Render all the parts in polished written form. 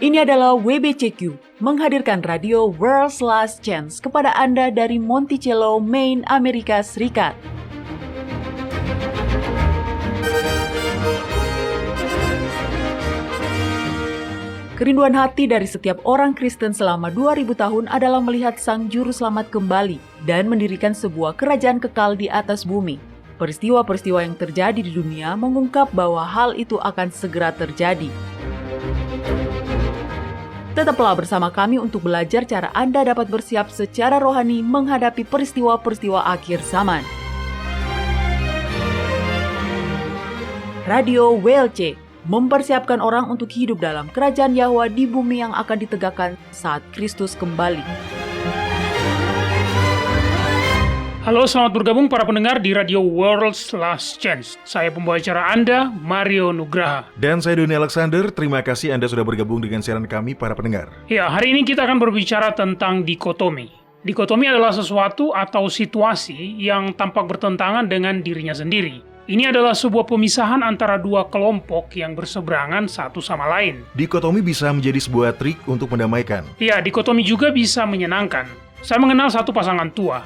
Ini adalah WBCQ, menghadirkan radio World's Last Chance kepada Anda dari Monticello, Maine, Amerika Serikat. Kerinduan hati dari setiap orang Kristen selama 2000 tahun adalah melihat Sang Juru Selamat kembali dan mendirikan sebuah kerajaan kekal di atas bumi. Peristiwa-peristiwa yang terjadi di dunia mengungkap bahwa hal itu akan segera terjadi. Tetaplah bersama kami untuk belajar cara Anda dapat bersiap secara rohani menghadapi peristiwa-peristiwa akhir zaman. Radio WLC mempersiapkan orang untuk hidup dalam kerajaan Yahwa di bumi yang akan ditegakkan saat Kristus kembali. Halo, selamat bergabung para pendengar di Radio World's Last Chance. Saya pembawa acara Anda, Mario Nugraha. Dan saya Doni Alexander, terima kasih Anda sudah bergabung dengan siaran kami para pendengar. Ya, hari ini kita akan berbicara tentang dikotomi. Dikotomi adalah sesuatu atau situasi yang tampak bertentangan dengan dirinya sendiri. Ini adalah sebuah pemisahan antara dua kelompok yang berseberangan satu sama lain. Dikotomi bisa menjadi sebuah trik untuk mendamaikan. Ya, dikotomi juga bisa menyenangkan. Saya mengenal satu pasangan tua.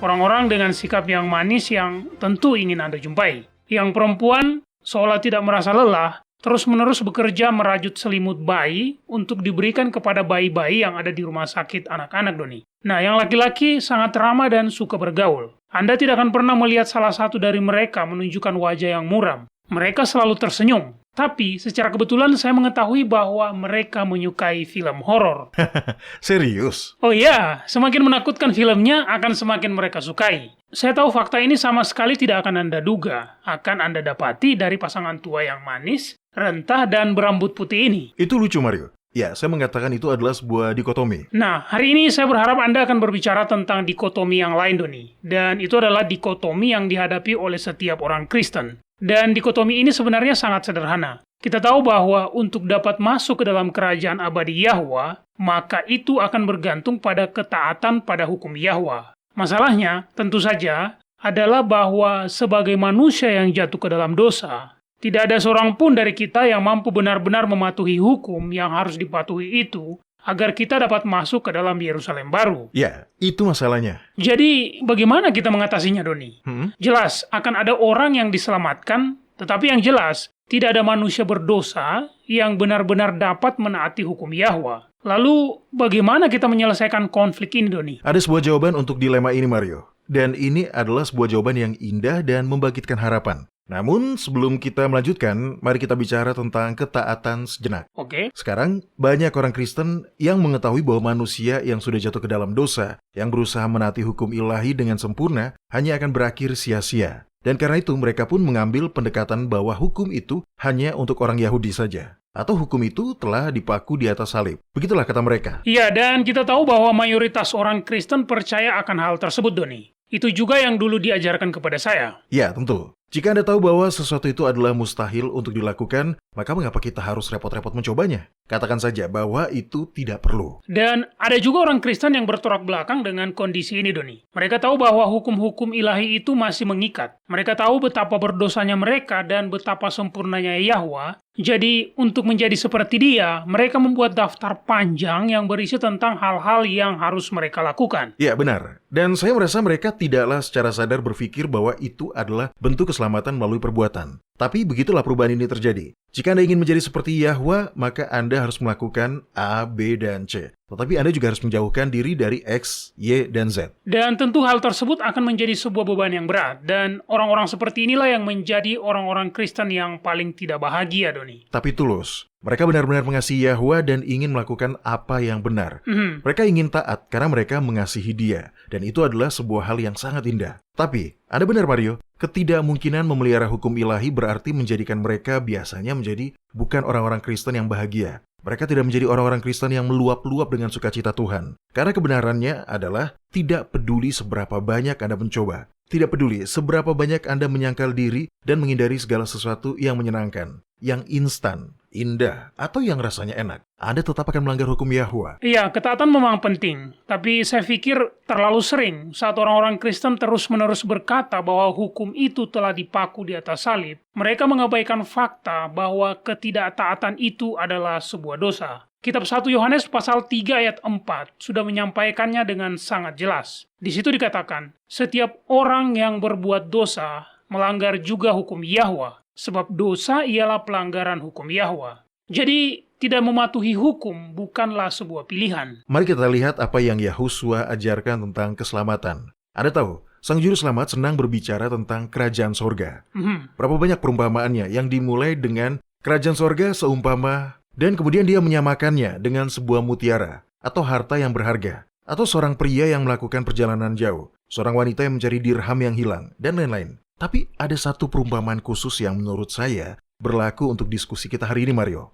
Orang-orang dengan sikap yang manis yang tentu ingin Anda jumpai. Yang perempuan seolah tidak merasa lelah, terus-menerus bekerja merajut selimut bayi untuk diberikan kepada bayi-bayi yang ada di rumah sakit anak-anak, Doni. Nah, yang laki-laki sangat ramah dan suka bergaul. Anda tidak akan pernah melihat salah satu dari mereka menunjukkan wajah yang muram. Mereka selalu tersenyum. Tapi, secara kebetulan saya mengetahui bahwa mereka menyukai film horor. Serius? Oh iya, semakin menakutkan filmnya akan semakin mereka sukai. Saya tahu fakta ini sama sekali tidak akan Anda duga. Akan Anda dapati dari pasangan tua yang manis, rentah, dan berambut putih ini. Itu lucu, Mario. Ya, saya mengatakan itu adalah sebuah dikotomi. Nah, hari ini saya berharap Anda akan berbicara tentang dikotomi yang lain, Doni. Dan itu adalah dikotomi yang dihadapi oleh setiap orang Kristen. Dan dikotomi ini sebenarnya sangat sederhana. Kita tahu bahwa untuk dapat masuk ke dalam kerajaan abadi Yahwa, maka itu akan bergantung pada ketaatan pada hukum Yahwa. Masalahnya, tentu saja, adalah bahwa sebagai manusia yang jatuh ke dalam dosa, tidak ada seorang pun dari kita yang mampu benar-benar mematuhi hukum yang harus dipatuhi itu, agar kita dapat masuk ke dalam Yerusalem baru. Ya, itu masalahnya. Jadi, bagaimana kita mengatasinya, Doni? Jelas, akan ada orang yang diselamatkan, tetapi yang jelas, tidak ada manusia berdosa yang benar-benar dapat menaati hukum Yahwa. Lalu, bagaimana kita menyelesaikan konflik ini, Doni? Ada sebuah jawaban untuk dilema ini, Mario. Dan ini adalah sebuah jawaban yang indah dan membangkitkan harapan. Namun, sebelum kita melanjutkan, mari kita bicara tentang ketaatan sejenak. Oke. Sekarang, banyak orang Kristen yang mengetahui bahwa manusia yang sudah jatuh ke dalam dosa, yang berusaha menaati hukum ilahi dengan sempurna, hanya akan berakhir sia-sia. Dan karena itu, mereka pun mengambil pendekatan bahwa hukum itu hanya untuk orang Yahudi saja. Atau hukum itu telah dipaku di atas salib. Begitulah kata mereka. Iya, dan kita tahu bahwa mayoritas orang Kristen percaya akan hal tersebut, Doni. Itu juga yang dulu diajarkan kepada saya. Ya, tentu. Jika Anda tahu bahwa sesuatu itu adalah mustahil untuk dilakukan, maka mengapa kita harus repot-repot mencobanya? Katakan saja bahwa itu tidak perlu. Dan ada juga orang Kristen yang bertolak belakang dengan kondisi ini, Doni. Mereka tahu bahwa hukum-hukum ilahi itu masih mengikat. Mereka tahu betapa berdosanya mereka dan betapa sempurnanya Yahwa. Jadi, untuk menjadi seperti dia, mereka membuat daftar panjang yang berisi tentang hal-hal yang harus mereka lakukan. Ya, benar. Dan saya merasa mereka tidaklah secara sadar berpikir bahwa itu adalah bentuk keselamatan melalui perbuatan. Tapi begitulah perubahan ini terjadi. Jika Anda ingin menjadi seperti Yahwa, maka Anda harus melakukan A, B, dan C. Tetapi Anda juga harus menjauhkan diri dari X, Y, dan Z. Dan tentu hal tersebut akan menjadi sebuah beban yang berat. Dan orang-orang seperti inilah yang menjadi orang-orang Kristen yang paling tidak bahagia, Doni. Tapi tulus. Mereka benar-benar mengasihi Yahwa dan ingin melakukan apa yang benar. Mereka ingin taat karena mereka mengasihi Dia. Dan itu adalah sebuah hal yang sangat indah. Tapi, Anda benar, Mario. Ketidakmungkinan memelihara hukum ilahi berarti menjadikan mereka biasanya menjadi bukan orang-orang Kristen yang bahagia. Mereka tidak menjadi orang-orang Kristen yang meluap-luap dengan sukacita Tuhan. Karena kebenarannya adalah tidak peduli seberapa banyak Anda mencoba. Tidak peduli seberapa banyak Anda menyangkal diri dan menghindari segala sesuatu yang menyenangkan, yang instan, indah, atau yang rasanya enak, Anda tetap akan melanggar hukum Yahwa. Iya, ketaatan memang penting. Tapi saya pikir terlalu sering saat orang-orang Kristen terus-menerus berkata bahwa hukum itu telah dipaku di atas salib, mereka mengabaikan fakta bahwa ketidaktaatan itu adalah sebuah dosa. Kitab 1 Yohanes pasal 3 ayat 4 sudah menyampaikannya dengan sangat jelas. Di situ dikatakan, setiap orang yang berbuat dosa melanggar juga hukum Yahwa, sebab dosa ialah pelanggaran hukum Yahwa. Jadi, tidak mematuhi hukum bukanlah sebuah pilihan. Mari kita lihat apa yang Yahusua ajarkan tentang keselamatan. Anda tahu, Sang Juru Selamat senang berbicara tentang kerajaan sorga. Berapa banyak perumpamaannya yang dimulai dengan kerajaan sorga seumpama, dan kemudian dia menyamakannya dengan sebuah mutiara atau harta yang berharga, atau seorang pria yang melakukan perjalanan jauh, seorang wanita yang mencari dirham yang hilang, dan lain-lain. Tapi ada satu perumpamaan khusus yang menurut saya berlaku untuk diskusi kita hari ini, Mario.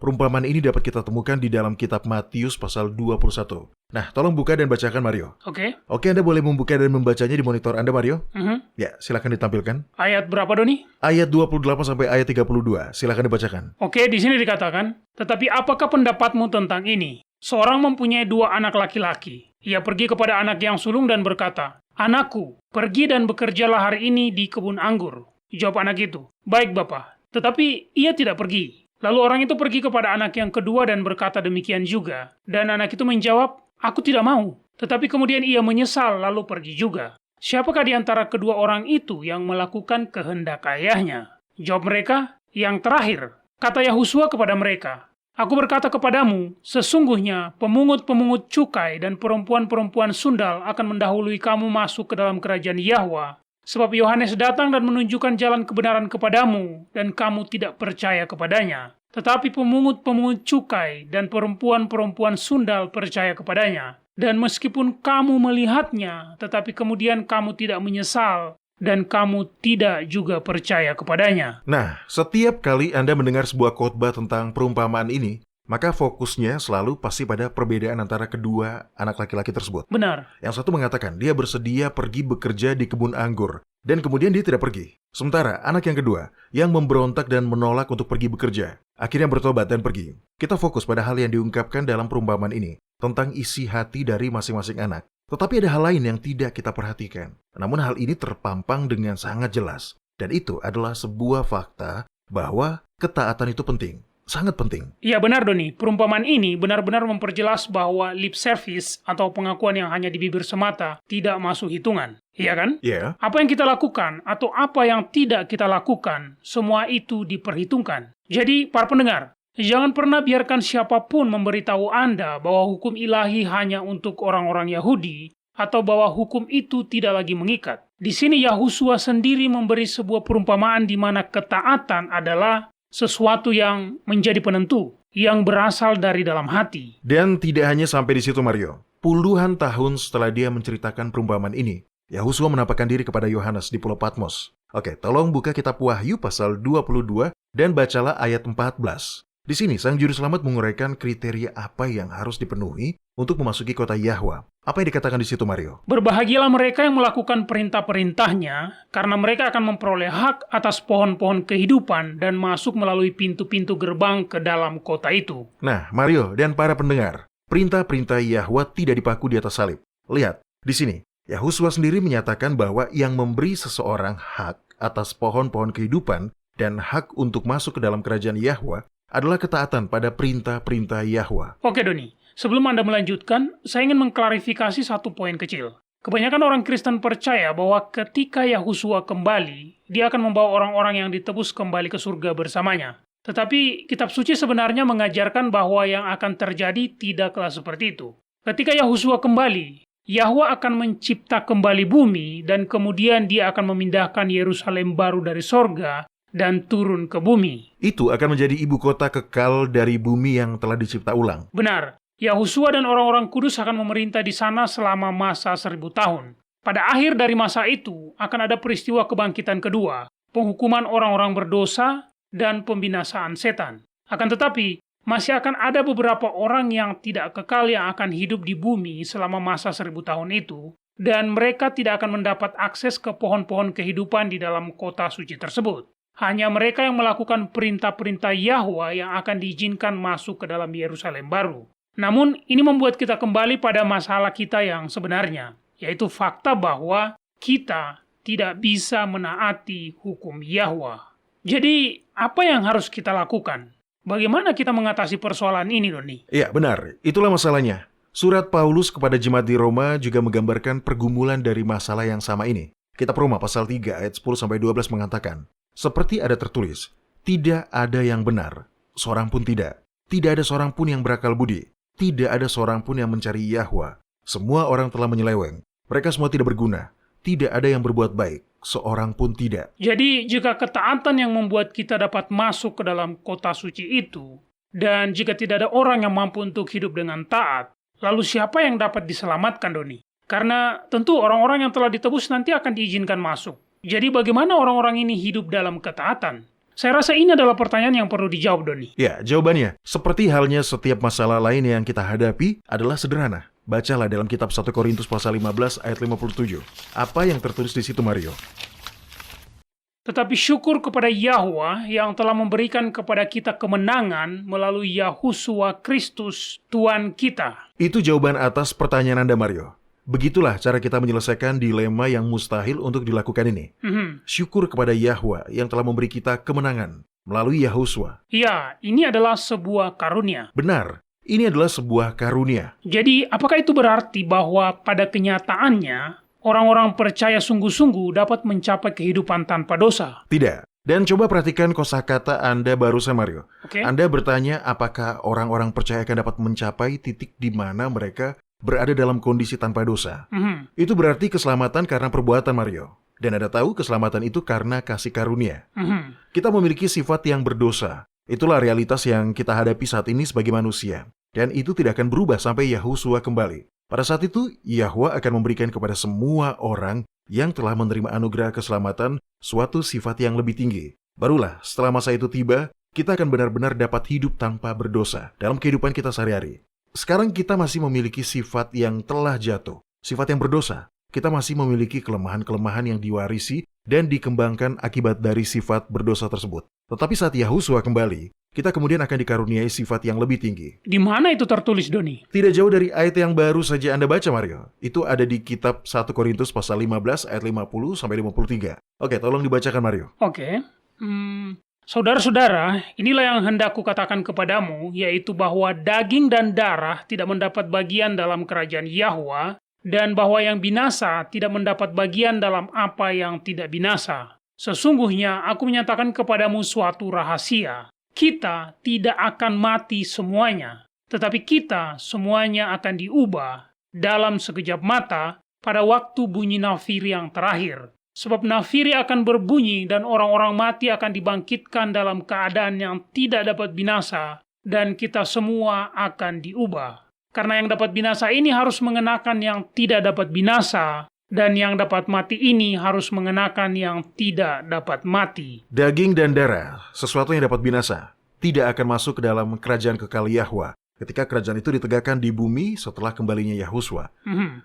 Perumpamaan ini dapat kita temukan di dalam kitab Matius pasal 21. Nah, tolong buka dan bacakan, Mario. Oke. Oke, Anda boleh membuka dan membacanya di monitor Anda, Mario. Ya, silakan ditampilkan. Ayat berapa, Doni? Ayat 28 sampai ayat 32. Silakan dibacakan. Oke, di sini dikatakan, tetapi apakah pendapatmu tentang ini? Seorang mempunyai 2 anak laki-laki. Ia pergi kepada anak yang sulung dan berkata, "Anakku, pergi dan bekerjalah hari ini di kebun anggur." Jawab anak itu, "Baik, Bapa." Tetapi ia tidak pergi. Lalu orang itu pergi kepada anak yang kedua dan berkata demikian juga. Dan anak itu menjawab, "Aku tidak mau." Tetapi kemudian ia menyesal lalu pergi juga. Siapakah di antara kedua orang itu yang melakukan kehendak ayahnya? Jawab mereka, "Yang terakhir." Kata Yahusua kepada mereka, "Aku berkata kepadamu, sesungguhnya pemungut-pemungut cukai dan perempuan-perempuan sundal akan mendahului kamu masuk ke dalam kerajaan Yahwa. Sebab Yohanes datang dan menunjukkan jalan kebenaran kepadamu, dan kamu tidak percaya kepadanya. Tetapi pemungut-pemungut cukai dan perempuan-perempuan sundal percaya kepadanya. Dan meskipun kamu melihatnya, tetapi kemudian kamu tidak menyesal, dan kamu tidak juga percaya kepadanya." Nah, setiap kali Anda mendengar sebuah khotbah tentang perumpamaan ini, maka fokusnya selalu pasti pada perbedaan antara kedua anak laki-laki tersebut. Benar. Yang satu mengatakan dia bersedia pergi bekerja di kebun anggur, dan kemudian dia tidak pergi. Sementara anak yang kedua, yang memberontak dan menolak untuk pergi bekerja, akhirnya bertobat dan pergi. Kita fokus pada hal yang diungkapkan dalam perumpamaan ini, tentang isi hati dari masing-masing anak. Tetapi ada hal lain yang tidak kita perhatikan. Namun hal ini terpampang dengan sangat jelas. Dan itu adalah sebuah fakta bahwa ketaatan itu penting. Sangat penting. Iya benar, Doni. Perumpamaan ini benar-benar memperjelas bahwa lip service atau pengakuan yang hanya di bibir semata tidak masuk hitungan. Iya kan? Iya. Apa yang kita lakukan atau apa yang tidak kita lakukan, semua itu diperhitungkan. Jadi, para pendengar, jangan pernah biarkan siapapun memberitahu Anda bahwa hukum ilahi hanya untuk orang-orang Yahudi atau bahwa hukum itu tidak lagi mengikat. Di sini Yahusua sendiri memberi sebuah perumpamaan di mana ketaatan adalah sesuatu yang menjadi penentu, yang berasal dari dalam hati. Dan tidak hanya sampai di situ, Mario. Puluhan tahun setelah dia menceritakan perumpamaan ini, Yahusua menampakkan diri kepada Yohanes di Pulau Patmos. Oke, tolong buka kitab Wahyu pasal 22 dan bacalah ayat 14. Di sini, Sang Juru Selamat menguraikan kriteria apa yang harus dipenuhi untuk memasuki kota Yahwa. Apa yang dikatakan di situ, Mario? Berbahagialah mereka yang melakukan perintah-perintahnya, karena mereka akan memperoleh hak atas pohon-pohon kehidupan dan masuk melalui pintu-pintu gerbang ke dalam kota itu. Nah, Mario dan para pendengar, perintah-perintah Yahwa tidak dipaku di atas salib. Lihat, di sini, Yahusua sendiri menyatakan bahwa yang memberi seseorang hak atas pohon-pohon kehidupan dan hak untuk masuk ke dalam kerajaan Yahwa adalah ketaatan pada perintah-perintah Yahwa. Oke, Doni. Sebelum Anda melanjutkan, saya ingin mengklarifikasi satu poin kecil. Kebanyakan orang Kristen percaya bahwa ketika Yahusua kembali, dia akan membawa orang-orang yang ditebus kembali ke surga bersamanya. Tetapi kitab suci sebenarnya mengajarkan bahwa yang akan terjadi tidaklah seperti itu. Ketika Yahusua kembali, Yahwa akan mencipta kembali bumi dan kemudian dia akan memindahkan Yerusalem baru dari sorga dan turun ke bumi. Itu akan menjadi ibu kota kekal dari bumi yang telah dicipta ulang. Benar. Yahusua dan orang-orang kudus akan memerintah di sana selama masa 1000 tahun. Pada akhir dari masa itu, akan ada peristiwa kebangkitan kedua, penghukuman orang-orang berdosa, dan pembinasaan setan. Akan tetapi, masih akan ada beberapa orang yang tidak kekal yang akan hidup di bumi selama masa 1000 tahun itu, dan mereka tidak akan mendapat akses ke pohon-pohon kehidupan di dalam kota suci tersebut. Hanya mereka yang melakukan perintah-perintah Yahwa yang akan diizinkan masuk ke dalam Yerusalem baru. Namun, ini membuat kita kembali pada masalah kita yang sebenarnya, yaitu fakta bahwa kita tidak bisa menaati hukum Yahwa. Jadi, apa yang harus kita lakukan? Bagaimana kita mengatasi persoalan ini, Doni? Iya, benar. Itulah masalahnya. Surat Paulus kepada jemaat di Roma juga menggambarkan pergumulan dari masalah yang sama ini. Kitab Roma pasal 3 ayat 10-12 mengatakan, seperti ada tertulis, tidak ada yang benar, seorang pun tidak. Tidak ada seorang pun yang berakal budi. Tidak ada seorang pun yang mencari Yahwa. Semua orang telah menyeleweng. Mereka semua tidak berguna. Tidak ada yang berbuat baik. Seorang pun tidak. Jadi, jika ketaatan yang membuat kita dapat masuk ke dalam kota suci itu, dan jika tidak ada orang yang mampu untuk hidup dengan taat, lalu siapa yang dapat diselamatkan, Doni? Karena tentu orang-orang yang telah ditebus nanti akan diizinkan masuk. Jadi bagaimana orang-orang ini hidup dalam ketaatan? Saya rasa ini adalah pertanyaan yang perlu dijawab, Doni. Ya, jawabannya, seperti halnya setiap masalah lain yang kita hadapi adalah sederhana. Bacalah dalam kitab 1 Korintus pasal 15 ayat 57. Apa yang tertulis di situ, Mario? Tetapi syukur kepada Yahwa yang telah memberikan kepada kita kemenangan melalui Yahusua Kristus, Tuhan kita. Itu jawaban atas pertanyaan Anda, Mario. Begitulah cara kita menyelesaikan dilema yang mustahil untuk dilakukan ini. Syukur kepada Yahwa yang telah memberi kita kemenangan melalui Yahusua. Ya, ini adalah sebuah karunia. Benar, ini adalah sebuah karunia. Jadi, apakah itu berarti bahwa pada kenyataannya, orang-orang percaya sungguh-sungguh dapat mencapai kehidupan tanpa dosa? Tidak. Dan coba perhatikan kosakata Anda barusan, Mario. Oke. Anda bertanya apakah orang-orang percaya akan dapat mencapai titik di mana mereka berada dalam kondisi tanpa dosa. Itu berarti keselamatan karena perbuatan, Mario. Dan Anda tahu keselamatan itu karena kasih karunia. Kita memiliki sifat yang berdosa. Itulah realitas yang kita hadapi saat ini sebagai manusia. Dan itu tidak akan berubah sampai Yahusua kembali. Pada saat itu, Yahwa akan memberikan kepada semua orang yang telah menerima anugerah keselamatan suatu sifat yang lebih tinggi. Barulah setelah masa itu tiba, kita akan benar-benar dapat hidup tanpa berdosa dalam kehidupan kita sehari-hari. Sekarang kita masih memiliki sifat yang telah jatuh, sifat yang berdosa. Kita masih memiliki kelemahan-kelemahan yang diwarisi dan dikembangkan akibat dari sifat berdosa tersebut. Tetapi saat Yahusua kembali, kita kemudian akan dikaruniai sifat yang lebih tinggi. Di mana itu tertulis, Doni? Tidak jauh dari ayat yang baru saja Anda baca, Mario. Itu ada di kitab 1 Korintus pasal 15 ayat 50-53. Oke, tolong dibacakan, Mario. Oke. Saudara-saudara, inilah yang hendak kukatakan kepadamu, yaitu bahwa daging dan darah tidak mendapat bagian dalam kerajaan Yahwa, dan bahwa yang binasa tidak mendapat bagian dalam apa yang tidak binasa. Sesungguhnya aku menyatakan kepadamu suatu rahasia. Kita tidak akan mati semuanya, tetapi kita semuanya akan diubah dalam sekejap mata pada waktu bunyi nafiri yang terakhir. Sebab nafiri akan berbunyi dan orang-orang mati akan dibangkitkan dalam keadaan yang tidak dapat binasa, dan kita semua akan diubah. Karena yang dapat binasa ini harus mengenakan yang tidak dapat binasa, dan yang dapat mati ini harus mengenakan yang tidak dapat mati. Daging dan darah, sesuatu yang dapat binasa, tidak akan masuk ke dalam kerajaan kekal Yahwa ketika kerajaan itu ditegakkan di bumi setelah kembalinya Yahusua.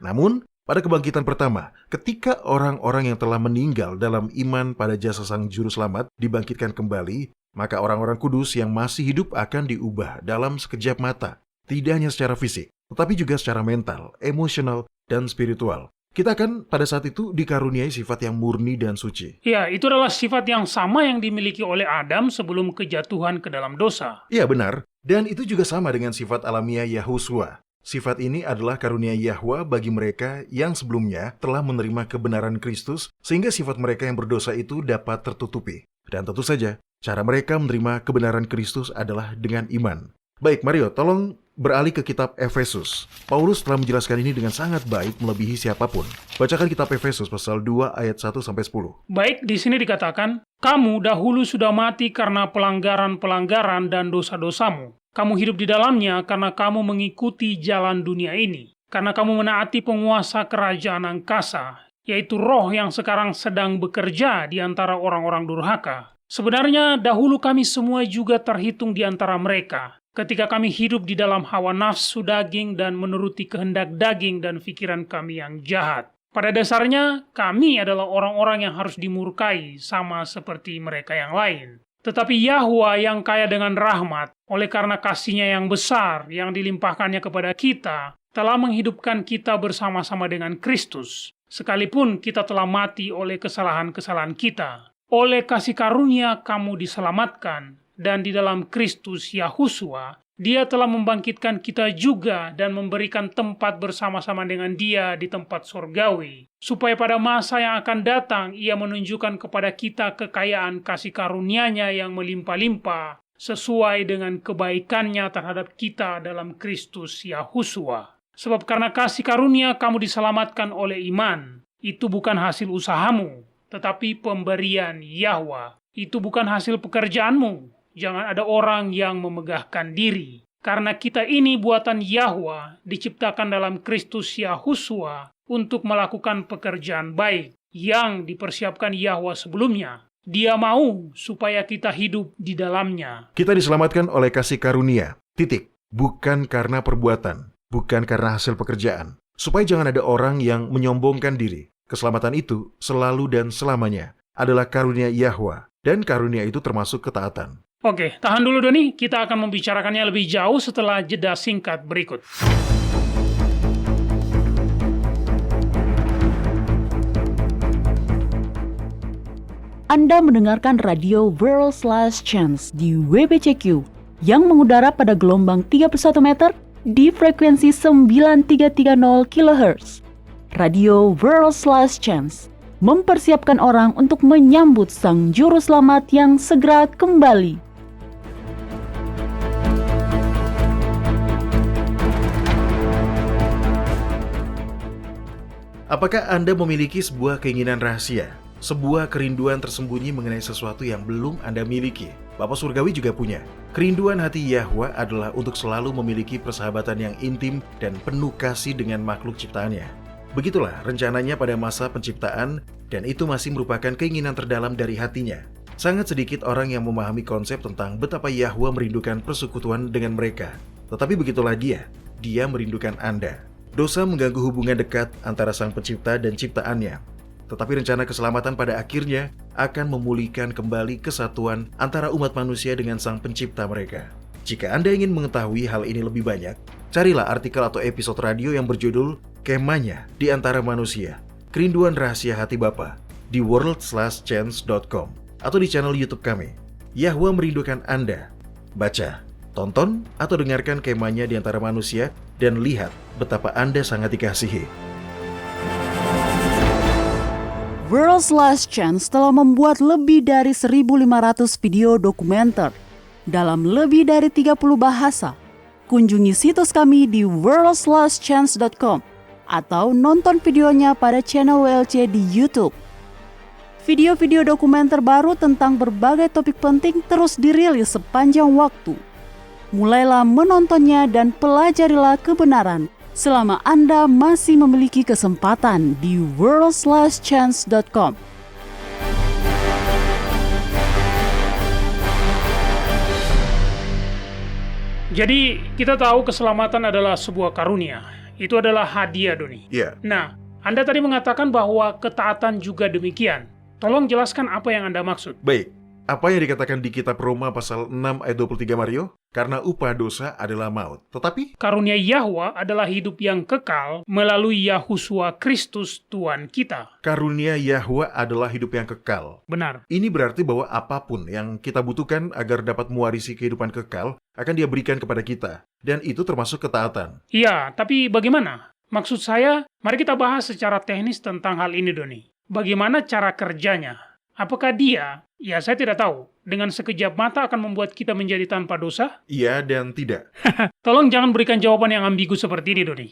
Namun, pada kebangkitan pertama, ketika orang-orang yang telah meninggal dalam iman pada jasa Sang Juru Selamat dibangkitkan kembali, maka orang-orang kudus yang masih hidup akan diubah dalam sekejap mata. Tidak hanya secara fisik, tetapi juga secara mental, emosional, dan spiritual. Kita akan pada saat itu dikaruniai sifat yang murni dan suci. Ya, itu adalah sifat yang sama yang dimiliki oleh Adam sebelum kejatuhan ke dalam dosa. Iya, benar. Dan itu juga sama dengan sifat alamiah Yahusua. Sifat ini adalah karunia Yahwa bagi mereka yang sebelumnya telah menerima kebenaran Kristus, sehingga sifat mereka yang berdosa itu dapat tertutupi. Dan tentu saja, cara mereka menerima kebenaran Kristus adalah dengan iman. Baik, Mario, tolong beralih ke kitab Efesus. Paulus telah menjelaskan ini dengan sangat baik melebihi siapapun. Bacakan kitab Efesus pasal 2 ayat 1-10. Baik, di sini dikatakan, kamu dahulu sudah mati karena pelanggaran-pelanggaran dan dosa-dosamu. Kamu hidup di dalamnya karena kamu mengikuti jalan dunia ini. Karena kamu menaati penguasa kerajaan angkasa, yaitu roh yang sekarang sedang bekerja di antara orang-orang durhaka. Sebenarnya dahulu kami semua juga terhitung di antara mereka, ketika kami hidup di dalam hawa nafsu daging dan menuruti kehendak daging dan pikiran kami yang jahat. Pada dasarnya, kami adalah orang-orang yang harus dimurkai sama seperti mereka yang lain. Tetapi Yahwa yang kaya dengan rahmat, oleh karena kasih-Nya yang besar yang dilimpahkannya kepada kita, telah menghidupkan kita bersama-sama dengan Kristus, sekalipun kita telah mati oleh kesalahan-kesalahan kita. Oleh kasih karunia kamu diselamatkan, dan di dalam Kristus Yahusua, Dia telah membangkitkan kita juga dan memberikan tempat bersama-sama dengan Dia di tempat surgawi, supaya pada masa yang akan datang Ia menunjukkan kepada kita kekayaan kasih karunia-Nya yang melimpah-limpah, sesuai dengan kebaikan-Nya terhadap kita dalam Kristus Yahusua. Sebab karena kasih karunia kamu diselamatkan oleh iman, itu bukan hasil usahamu, tetapi pemberian Yahwa. Itu bukan hasil pekerjaanmu. Jangan ada orang yang memegahkan diri. Karena kita ini buatan Yahwa, diciptakan dalam Kristus Yahusua untuk melakukan pekerjaan baik yang dipersiapkan Yahwa sebelumnya. Dia mau supaya kita hidup di dalamnya. Kita diselamatkan oleh kasih karunia, titik. Bukan karena perbuatan, bukan karena hasil pekerjaan. Supaya jangan ada orang yang menyombongkan diri. Keselamatan itu selalu dan selamanya adalah karunia Yahwa, dan karunia itu termasuk ketaatan. Oke, tahan dulu Doni, kita akan membicarakannya lebih jauh setelah jeda singkat berikut. Anda mendengarkan radio World's Last Chance di WBCQ yang mengudara pada gelombang 31 meter di frekuensi 9330 kHz. Radio World's Last Chance mempersiapkan orang untuk menyambut Sang Juru Selamat yang segera kembali. Apakah Anda memiliki sebuah keinginan rahasia? Sebuah kerinduan tersembunyi mengenai sesuatu yang belum Anda miliki? Bapa Surgawi juga punya. Kerinduan hati Yahwa adalah untuk selalu memiliki persahabatan yang intim dan penuh kasih dengan makhluk ciptaannya. Begitulah rencananya pada masa penciptaan, dan itu masih merupakan keinginan terdalam dari hatinya. Sangat sedikit orang yang memahami konsep tentang betapa Yahwa merindukan persekutuan dengan mereka. Tetapi begitulah dia merindukan Anda. Dosa mengganggu hubungan dekat antara Sang Pencipta dan ciptaannya. Tetapi rencana keselamatan pada akhirnya akan memulihkan kembali kesatuan antara umat manusia dengan Sang Pencipta mereka. Jika Anda ingin mengetahui hal ini lebih banyak, carilah artikel atau episode radio yang berjudul Kemahnya di Antara Manusia, Kerinduan Rahasia Hati Bapa di worldslastchance.com atau di channel YouTube kami. Yahwa merindukan Anda. Baca, tonton, atau dengarkan Kemahnya di Antara Manusia dan lihat betapa Anda sangat dikasihi. World's Last Chance telah membuat lebih dari 1.500 video dokumenter dalam lebih dari 30 bahasa. Kunjungi situs kami di worldslastchance.com atau nonton videonya pada channel WLC di YouTube. Video-video dokumenter baru tentang berbagai topik penting terus dirilis sepanjang waktu. Mulailah menontonnya dan pelajarilah kebenaran selama Anda masih memiliki kesempatan di worldslastchance.com. Jadi, kita tahu keselamatan adalah sebuah karunia. Itu adalah hadiah, Doni. Iya. Nah, Anda tadi mengatakan bahwa ketaatan juga demikian. Tolong jelaskan apa yang Anda maksud. Baik, apa yang dikatakan di kitab Roma pasal 6 ayat 23 Mario? Karena upah dosa adalah maut. Tetapi karunia Yahwa adalah hidup yang kekal melalui Yahusua Kristus Tuhan kita. karunia Yahwa adalah hidup yang kekal. Benar. Ini berarti bahwa apapun yang kita butuhkan agar dapat mewarisi kehidupan kekal akan Dia berikan kepada kita. Dan itu termasuk ketaatan. Iya, tapi bagaimana? Maksud saya, mari kita bahas secara teknis tentang hal ini, Doni. Bagaimana cara kerjanya? Apakah dia, ya saya tidak tahu, dengan sekejap mata akan membuat kita menjadi tanpa dosa? Iya dan tidak. Tolong jangan berikan jawaban yang ambigu seperti ini, Doni.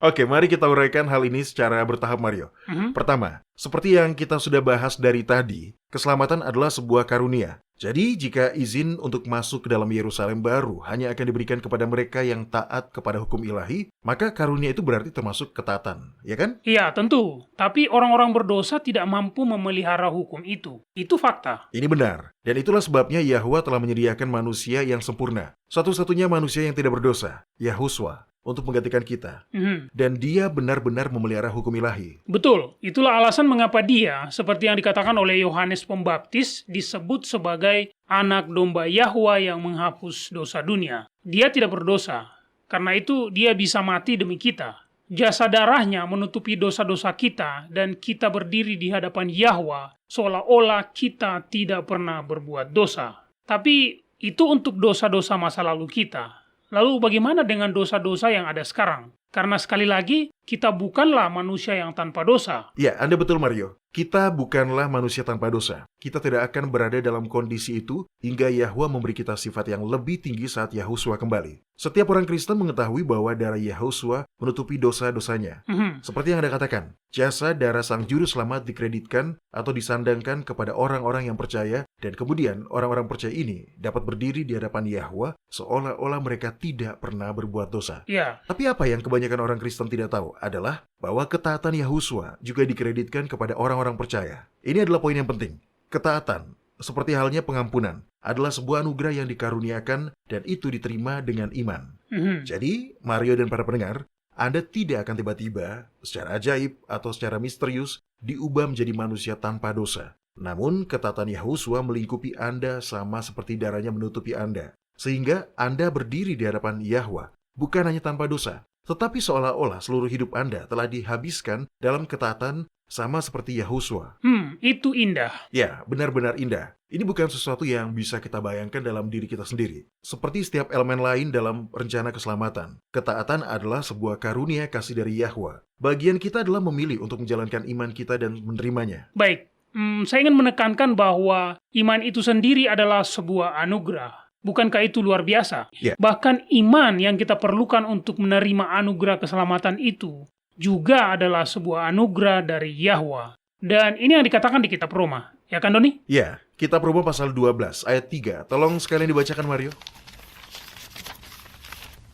Oke, mari kita uraikan hal ini secara bertahap, Mario. Pertama, seperti yang kita sudah bahas dari tadi, keselamatan adalah sebuah karunia. Jadi, jika izin untuk masuk ke dalam Yerusalem baru hanya akan diberikan kepada mereka yang taat kepada hukum ilahi, maka karunia itu berarti termasuk ketaatan, ya kan? Iya, tentu. Tapi orang-orang berdosa tidak mampu memelihara hukum itu. Itu fakta. Ini benar. Dan itulah sebabnya Yahwa telah menyediakan manusia yang sempurna. Satu-satunya manusia yang tidak berdosa, Yahusua. untuk menggantikan kita. Mhm. Dan dia benar-benar memelihara hukum ilahi. Betul, itulah alasan mengapa dia, seperti yang dikatakan oleh Yohanes Pembaptis, disebut sebagai anak domba Yahwa yang menghapus dosa dunia. Dia tidak berdosa, karena itu dia bisa mati demi kita. Jasa darahnya menutupi dosa-dosa kita, dan kita berdiri di hadapan Yahwa seolah-olah kita tidak pernah berbuat dosa. Tapi itu untuk dosa-dosa masa lalu kita. Lalu bagaimana dengan dosa-dosa yang ada sekarang? Karena sekali lagi, kita bukanlah manusia yang tanpa dosa. Ya, Anda betul Mario. Kita bukanlah manusia tanpa dosa. Kita tidak akan berada dalam kondisi itu hingga Yahwa memberi kita sifat yang lebih tinggi saat Yahuswa kembali. Setiap orang Kristen mengetahui bahwa darah Yahuswa menutupi dosa-dosanya. Seperti yang Anda katakan, jasa darah Sang Juru Selamat dikreditkan atau disandangkan kepada orang-orang yang percaya, dan kemudian orang-orang percaya ini dapat berdiri di hadapan Yahwa seolah-olah mereka tidak pernah berbuat dosa. Ya. Tapi apa yang kebanyakan orang Kristen tidak tahu adalah bahwa ketaatan Yahuswa juga dikreditkan kepada orang-orang percaya. Ini adalah poin yang penting. Ketaatan, seperti halnya pengampunan, adalah sebuah anugerah yang dikaruniakan dan itu diterima dengan iman. Jadi, Mario dan para pendengar, Anda tidak akan tiba-tiba, secara ajaib atau secara misterius, diubah menjadi manusia tanpa dosa. Namun, ketaatan Yahuswa melingkupi Anda sama seperti darahnya menutupi Anda. Sehingga Anda berdiri di hadapan Yahwa, bukan hanya tanpa dosa, tetapi seolah-olah seluruh hidup Anda telah dihabiskan dalam ketaatan sama seperti Yahuswa. Itu indah. Ya, benar-benar indah. Ini bukan sesuatu yang bisa kita bayangkan dalam diri kita sendiri. Seperti setiap elemen lain dalam rencana keselamatan, ketaatan adalah sebuah karunia kasih dari Yahwa. Bagian kita adalah memilih untuk menjalankan iman kita dan menerimanya. Baik, saya ingin menekankan bahwa iman itu sendiri adalah sebuah anugerah. Bukankah itu luar biasa? Ya. Bahkan iman yang kita perlukan untuk menerima anugerah keselamatan itu juga adalah sebuah anugerah dari Yahwa. Dan ini yang dikatakan di kitab Roma. Ya kan, Doni? Ya, kitab Roma pasal 12 ayat 3. Tolong sekalian dibacakan, Mario.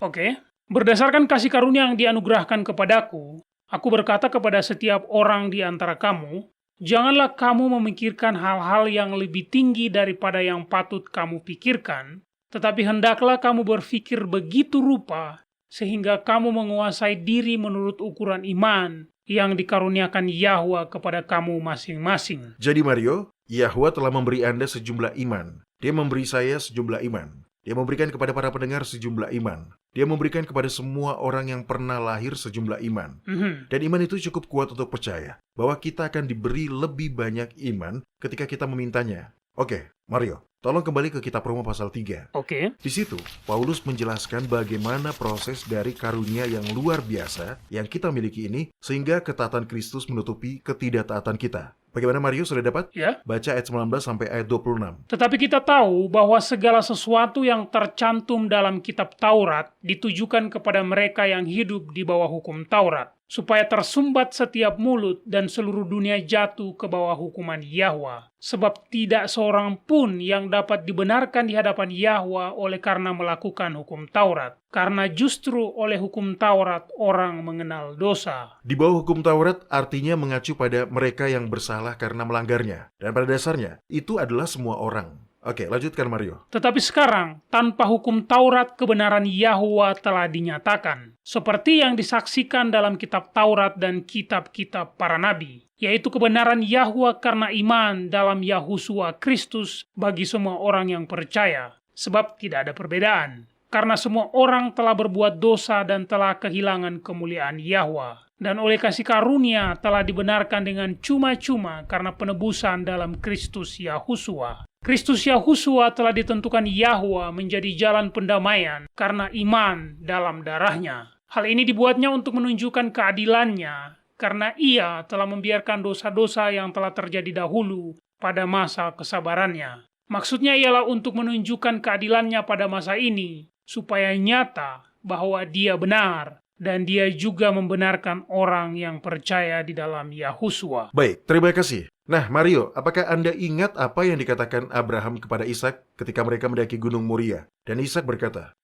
Oke. Berdasarkan kasih karunia yang dianugerahkan kepadaku, aku berkata kepada setiap orang di antara kamu, janganlah kamu memikirkan hal-hal yang lebih tinggi daripada yang patut kamu pikirkan, tetapi hendaklah kamu berpikir begitu rupa, sehingga kamu menguasai diri menurut ukuran iman yang dikaruniakan Yahwa kepada kamu masing-masing. Jadi Mario, Yahwa telah memberi Anda sejumlah iman. Dia memberi saya sejumlah iman. Dia memberikan kepada para pendengar sejumlah iman. Dia memberikan kepada semua orang yang pernah lahir sejumlah iman. Dan iman itu cukup kuat untuk percaya bahwa kita akan diberi lebih banyak iman ketika kita memintanya. Oke, Mario, tolong kembali ke kitab Roma pasal 3. Oke. Di situ, Paulus menjelaskan bagaimana proses dari karunia yang luar biasa yang kita miliki ini sehingga ketaatan Kristus menutupi ketidaktaatan kita. Bagaimana Mario, sudah dapat? Ya. Baca ayat 19 sampai ayat 26. Tetapi kita tahu bahwa segala sesuatu yang tercantum dalam kitab Taurat ditujukan kepada mereka yang hidup di bawah hukum Taurat, supaya tersumbat setiap mulut dan seluruh dunia jatuh ke bawah hukuman Yahwa. Sebab tidak seorang pun yang dapat dibenarkan di hadapan Yahwa oleh karena melakukan hukum Taurat. Karena justru oleh hukum Taurat orang mengenal dosa. Di bawah hukum Taurat artinya mengacu pada mereka yang bersalah karena melanggarnya. Dan pada dasarnya, itu adalah semua orang. Oke, lanjutkan Mario. Tetapi sekarang, tanpa hukum Taurat, kebenaran Yahwa telah dinyatakan. Seperti yang disaksikan dalam kitab Taurat dan kitab-kitab para nabi. Yaitu kebenaran Yahwa karena iman dalam Yahuswa Kristus bagi semua orang yang percaya. Sebab tidak ada perbedaan. Karena semua orang telah berbuat dosa dan telah kehilangan kemuliaan Yahwa. Dan oleh kasih karunia telah dibenarkan dengan cuma-cuma karena penebusan dalam Kristus Yahuswa. Kristus Yahuswa telah ditentukan Yahwa menjadi jalan pendamaian karena iman dalam darahnya. Hal ini dibuatnya untuk menunjukkan keadilannya karena ia telah membiarkan dosa-dosa yang telah terjadi dahulu pada masa kesabarannya. Maksudnya ialah untuk menunjukkan keadilannya pada masa ini, supaya nyata bahwa dia benar, dan dia juga membenarkan orang yang percaya di dalam Yahuswa. Baik, terima kasih. Nah, Mario, apakah Anda ingat apa yang dikatakan Abraham kepada Ishak ketika mereka mendaki Gunung Moria? Dan Ishak berkata,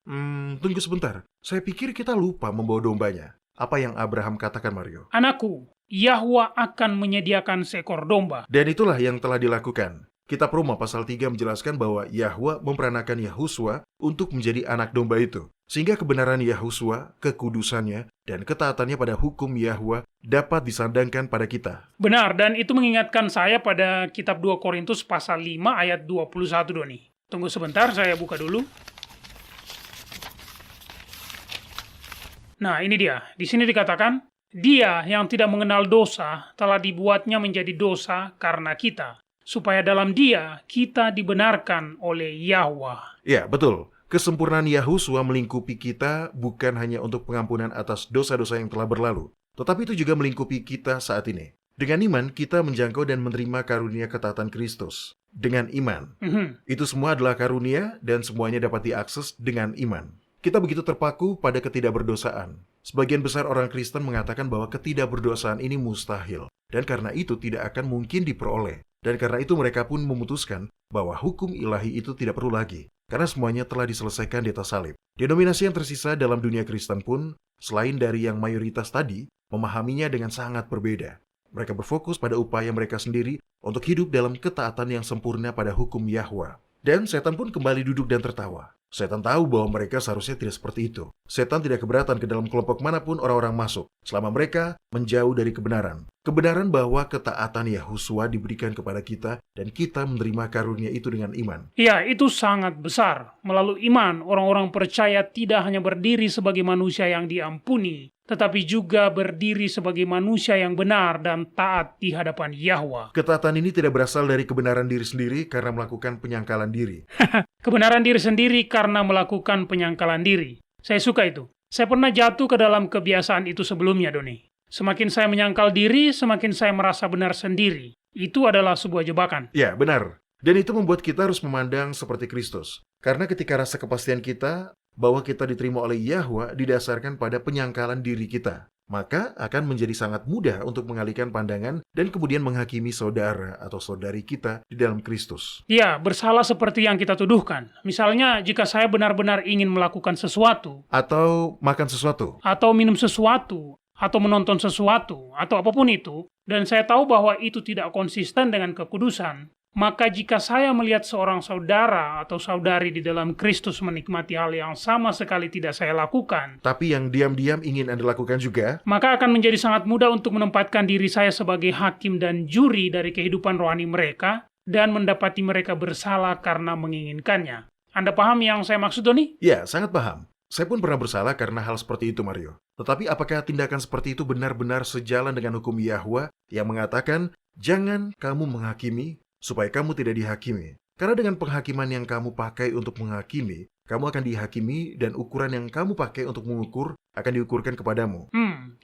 tunggu sebentar, saya pikir kita lupa membawa dombanya. Apa yang Abraham katakan, Mario? Anakku, Yahwa akan menyediakan seekor domba. Dan itulah yang telah dilakukan. Kitab Roma pasal 3 menjelaskan bahwa Yahwa memperanakan Yahuswa untuk menjadi anak domba itu. sehingga kebenaran Yahusua, kekudusannya, dan ketaatannya pada hukum Yahwa dapat disandangkan pada kita. Benar, dan itu mengingatkan saya pada kitab 2 Korintus pasal 5 ayat 21, Doni. Tunggu sebentar, saya buka dulu. Nah, ini dia. Di sini dikatakan, Dia yang tidak mengenal dosa telah dibuatnya menjadi dosa karena kita, supaya dalam Dia kita dibenarkan oleh Yahwa. Ya, betul. Kesempurnaan Yahusua melingkupi kita bukan hanya untuk pengampunan atas dosa-dosa yang telah berlalu, tetapi itu juga melingkupi kita saat ini. Dengan iman, kita menjangkau dan menerima karunia ketaatan Kristus. Dengan iman. Itu semua adalah karunia dan semuanya dapat diakses dengan iman. Kita begitu terpaku pada ketidakberdosaan. Sebagian besar orang Kristen mengatakan bahwa ketidakberdosaan ini mustahil, dan karena itu tidak akan mungkin diperoleh. Dan karena itu mereka pun memutuskan bahwa hukum ilahi itu tidak perlu lagi, karena semuanya telah diselesaikan di atas salib. Denominasi yang tersisa dalam dunia Kristen pun, selain dari yang mayoritas tadi, memahaminya dengan sangat berbeda. Mereka berfokus pada upaya mereka sendiri untuk hidup dalam ketaatan yang sempurna pada hukum Yahwa. Dan setan pun kembali duduk dan tertawa. Setan tahu bahwa mereka seharusnya tidak seperti itu. Setan tidak keberatan ke dalam kelompok manapun orang-orang masuk, selama mereka menjauh dari kebenaran. Kebenaran bahwa ketaatan Yahusua diberikan kepada kita, dan kita menerima karunia itu dengan iman. Ya, itu sangat besar. Melalui iman, orang-orang percaya tidak hanya berdiri sebagai manusia yang diampuni, tetapi juga berdiri sebagai manusia yang benar dan taat di hadapan Yahwa. Ketaatan ini tidak berasal dari kebenaran diri sendiri karena melakukan penyangkalan diri. Kebenaran diri sendiri karena melakukan penyangkalan diri. Saya suka itu. Saya pernah jatuh ke dalam kebiasaan itu sebelumnya, Doni. Semakin saya menyangkal diri, semakin saya merasa benar sendiri. Itu adalah sebuah jebakan. Ya, benar. Dan itu membuat kita harus memandang seperti Kristus. Karena ketika rasa kepastian kita bahwa kita diterima oleh Yahwa didasarkan pada penyangkalan diri kita, maka akan menjadi sangat mudah untuk mengalihkan pandangan dan kemudian menghakimi saudara atau saudari kita di dalam Kristus. Ya, bersalah seperti yang kita tuduhkan. Misalnya, jika saya benar-benar ingin melakukan sesuatu, Atau makan sesuatu. atau minum sesuatu, atau menonton sesuatu, atau apapun itu, dan saya tahu bahwa itu tidak konsisten dengan kekudusan, maka jika saya melihat seorang saudara atau saudari di dalam Kristus menikmati hal yang sama sekali tidak saya lakukan, Tapi yang diam-diam ingin Anda lakukan juga, maka akan menjadi sangat mudah untuk menempatkan diri saya sebagai hakim dan juri dari kehidupan rohani mereka dan mendapati mereka bersalah karena menginginkannya. Anda paham yang saya maksud, Doni? ya sangat paham. Saya pun pernah bersalah karena hal seperti itu, Mario. Tetapi apakah tindakan seperti itu benar-benar sejalan dengan hukum Yahwa yang mengatakan, jangan kamu menghakimi, supaya kamu tidak dihakimi. Karena dengan penghakiman yang kamu pakai untuk menghakimi, kamu akan dihakimi dan ukuran yang kamu pakai untuk mengukur akan diukurkan kepadamu.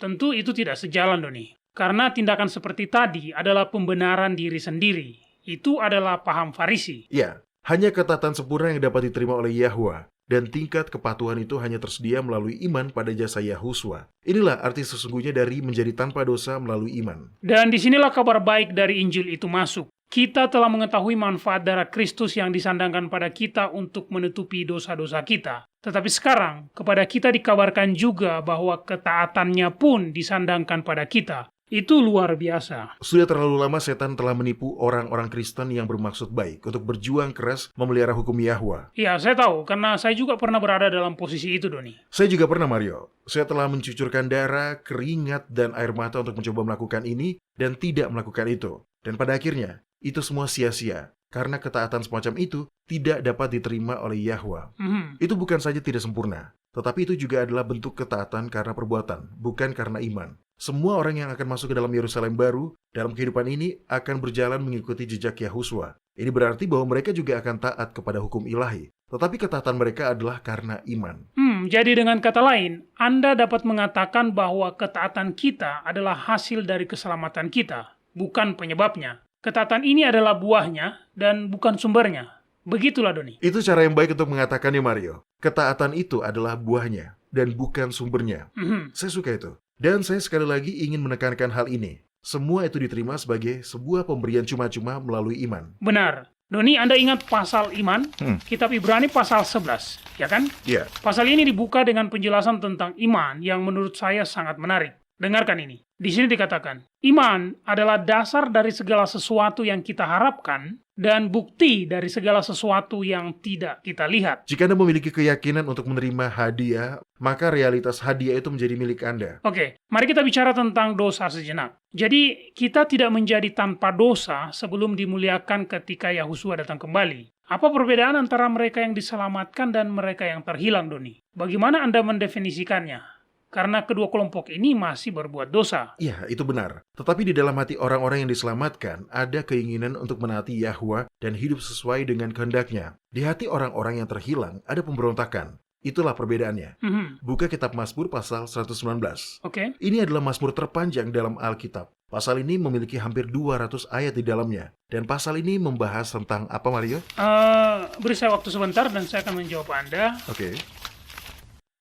Tentu itu tidak sejalan, Doni. Karena tindakan seperti tadi adalah pembenaran diri sendiri. Itu adalah paham Farisi. Ya, hanya ketaatan sempurna yang dapat diterima oleh Yahwa, dan tingkat kepatuhan itu hanya tersedia melalui iman pada jasa Yahusua. Inilah arti sesungguhnya dari menjadi tanpa dosa melalui iman. Dan disinilah kabar baik dari Injil itu masuk. Kita telah mengetahui manfaat darah Kristus yang disandangkan pada kita untuk menutupi dosa-dosa kita. Tetapi sekarang, kepada kita dikabarkan juga bahwa ketaatannya pun disandangkan pada kita. Itu luar biasa. Sudah terlalu lama setan telah menipu orang-orang Kristen yang bermaksud baik untuk berjuang keras memelihara hukum Yahwa. Ya, saya tahu, karena saya juga pernah berada dalam posisi itu, Doni. Saya juga pernah, Mario. Saya telah mencucurkan darah, keringat, dan air mata untuk mencoba melakukan ini dan tidak melakukan itu. Dan pada akhirnya, itu semua sia-sia. Karena ketaatan semacam itu tidak dapat diterima oleh Yahwa. Itu bukan saja tidak sempurna, tetapi itu juga adalah bentuk ketaatan karena perbuatan, bukan karena iman. Semua orang yang akan masuk ke dalam Yerusalem baru dalam kehidupan ini akan berjalan mengikuti jejak Yahusua. Ini berarti bahwa mereka juga akan taat kepada hukum ilahi. Tetapi ketaatan mereka adalah karena iman. Jadi dengan kata lain, Anda dapat mengatakan bahwa ketaatan kita adalah hasil dari keselamatan kita, bukan penyebabnya. Ketaatan ini adalah buahnya dan bukan sumbernya. Begitulah, Doni. Itu cara yang baik untuk mengatakannya, Mario. Ketaatan itu adalah buahnya dan bukan sumbernya. Saya suka itu. Dan saya sekali lagi ingin menekankan hal ini. Semua itu diterima sebagai sebuah pemberian cuma-cuma melalui iman. Benar. Doni, Anda ingat pasal iman? Kitab Ibrani pasal 11, ya kan? Ya. Pasal ini dibuka dengan penjelasan tentang iman yang menurut saya sangat menarik. Dengarkan ini. Di sini dikatakan, iman adalah dasar dari segala sesuatu yang kita harapkan dan bukti dari segala sesuatu yang tidak kita lihat. Jika Anda memiliki keyakinan untuk menerima hadiah, maka realitas hadiah itu menjadi milik Anda. Oke, mari kita bicara tentang dosa sejenak. Jadi, kita tidak menjadi tanpa dosa sebelum dimuliakan ketika Yahusua datang kembali. Apa perbedaan antara mereka yang diselamatkan dan mereka yang terhilang, Doni? Bagaimana Anda mendefinisikannya? Karena kedua kelompok ini masih berbuat dosa. Iya, itu benar. Tetapi di dalam hati orang-orang yang diselamatkan, ada keinginan untuk menaati Yahwa dan hidup sesuai dengan kehendaknya. Di hati orang-orang yang terhilang, ada pemberontakan. Itulah perbedaannya. Buka kitab Mazmur pasal 119. Oke. Ini adalah Mazmur terpanjang dalam Alkitab. Pasal ini memiliki hampir 200 ayat di dalamnya. Dan pasal ini membahas tentang apa, Mario? Beri saya waktu sebentar dan saya akan menjawab Anda. Oke.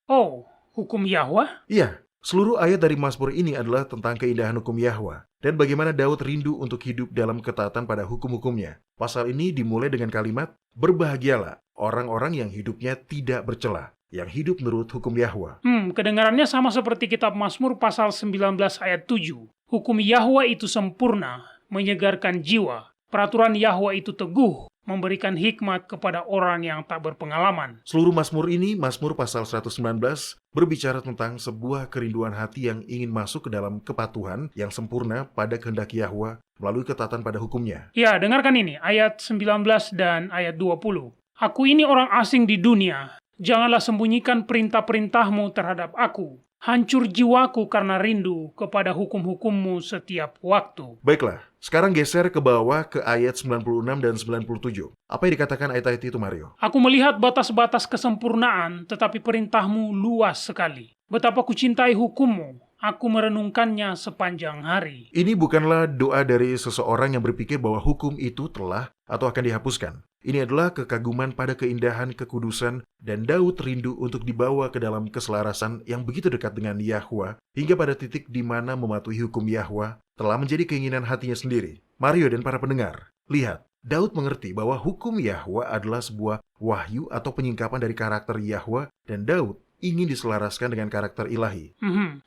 Oh, hukum Yahwa? Iya, seluruh ayat dari Mazmur ini adalah tentang keindahan hukum Yahwa dan bagaimana Daud rindu untuk hidup dalam ketaatan pada hukum-hukumnya. Pasal ini dimulai dengan kalimat, "Berbahagialah orang-orang yang hidupnya tidak bercela, yang hidup menurut hukum Yahwa." Kedengarannya sama seperti kitab Mazmur pasal 19 ayat 7. Hukum Yahwa itu sempurna, menyegarkan jiwa. Peraturan Yahwa itu teguh, memberikan hikmat kepada orang yang tak berpengalaman. Seluruh Mazmur ini, Mazmur pasal 119, berbicara tentang sebuah kerinduan hati yang ingin masuk ke dalam kepatuhan yang sempurna pada kehendak Yahwa melalui ketaatan pada hukumnya. Ya, dengarkan ini, ayat 19 dan ayat 20. Aku ini orang asing di dunia, janganlah sembunyikan perintah-perintahmu terhadap aku. Hancur jiwaku karena rindu kepada hukum-hukummu setiap waktu. Baiklah, sekarang geser ke bawah ke ayat 96 dan 97. Apa yang dikatakan ayat-ayat itu, Mario? Aku melihat batas-batas kesempurnaan, tetapi perintahmu luas sekali. Betapa kucintai hukummu, aku merenungkannya sepanjang hari. Ini bukanlah doa dari seseorang yang berpikir bahwa hukum itu telah atau akan dihapuskan. Ini adalah kekaguman pada keindahan, kekudusan, dan Daud rindu untuk dibawa ke dalam keselarasan yang begitu dekat dengan Yahwa, hingga pada titik di mana mematuhi hukum Yahwa telah menjadi keinginan hatinya sendiri. Mario dan para pendengar, lihat, Daud mengerti bahwa hukum Yahwa adalah sebuah wahyu atau penyingkapan dari karakter Yahwa, dan Daud ingin diselaraskan dengan karakter ilahi.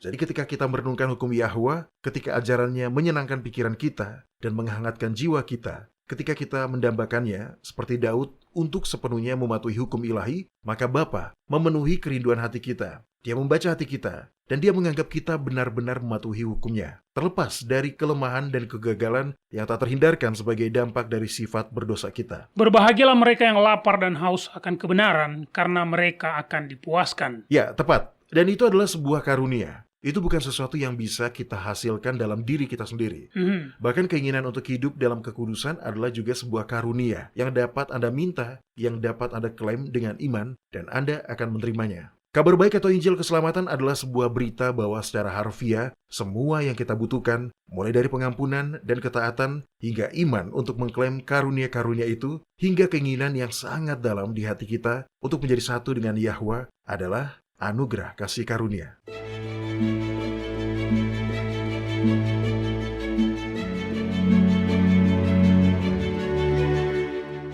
Jadi ketika kita merenungkan hukum Yahwa, ketika ajarannya menyenangkan pikiran kita dan menghangatkan jiwa kita, ketika kita mendambakannya seperti Daud untuk sepenuhnya mematuhi hukum ilahi, maka Bapa memenuhi kerinduan hati kita. Dia membaca hati kita, dan dia menganggap kita benar-benar mematuhi hukumnya, terlepas dari kelemahan dan kegagalan yang tak terhindarkan sebagai dampak dari sifat berdosa kita. Berbahagialah mereka yang lapar dan haus akan kebenaran, karena mereka akan dipuaskan. Ya, tepat. Dan itu adalah sebuah karunia. Itu bukan sesuatu yang bisa kita hasilkan dalam diri kita sendiri. Bahkan keinginan untuk hidup dalam kekudusan adalah juga sebuah karunia yang dapat Anda minta, yang dapat Anda klaim dengan iman, dan Anda akan menerimanya. Kabar baik atau Injil keselamatan adalah sebuah berita bahwa secara harfiah, semua yang kita butuhkan, mulai dari pengampunan dan ketaatan, hingga iman untuk mengklaim karunia-karunia itu, hingga keinginan yang sangat dalam di hati kita untuk menjadi satu dengan Yahwa, adalah anugerah kasih karunia.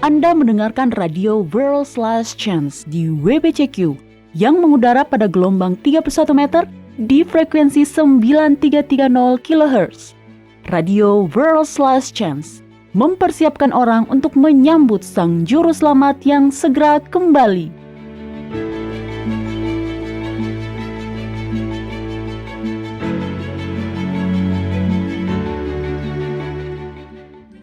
Anda mendengarkan radio World's Last Chance di WBCQ yang mengudara pada gelombang 31 meter di frekuensi 9330 kHz. Radio World's Last Chance mempersiapkan orang untuk menyambut Sang Juru Selamat yang segera kembali.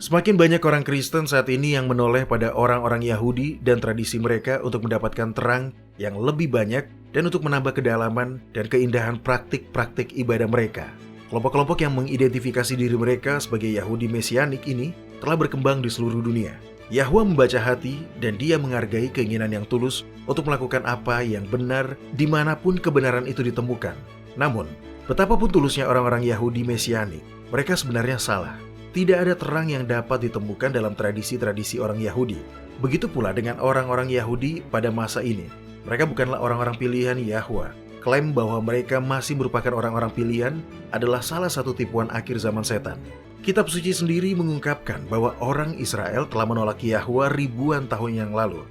Semakin banyak orang Kristen saat ini yang menoleh pada orang-orang Yahudi dan tradisi mereka untuk mendapatkan terang yang lebih banyak dan untuk menambah kedalaman dan keindahan praktik-praktik ibadah mereka. Kelompok-kelompok yang mengidentifikasi diri mereka sebagai Yahudi Mesianik ini telah berkembang di seluruh dunia. Yahwa membaca hati dan dia menghargai keinginan yang tulus untuk melakukan apa yang benar dimanapun kebenaran itu ditemukan. Namun, betapapun tulusnya orang-orang Yahudi Mesianik, mereka sebenarnya salah. Tidak ada terang yang dapat ditemukan dalam tradisi-tradisi orang Yahudi. Begitu pula dengan orang-orang Yahudi pada masa ini. Mereka bukanlah orang-orang pilihan Yahwa. Klaim bahwa mereka masih merupakan orang-orang pilihan adalah salah satu tipuan akhir zaman setan. Kitab suci sendiri mengungkapkan bahwa orang Israel telah menolak Yahwa ribuan tahun yang lalu.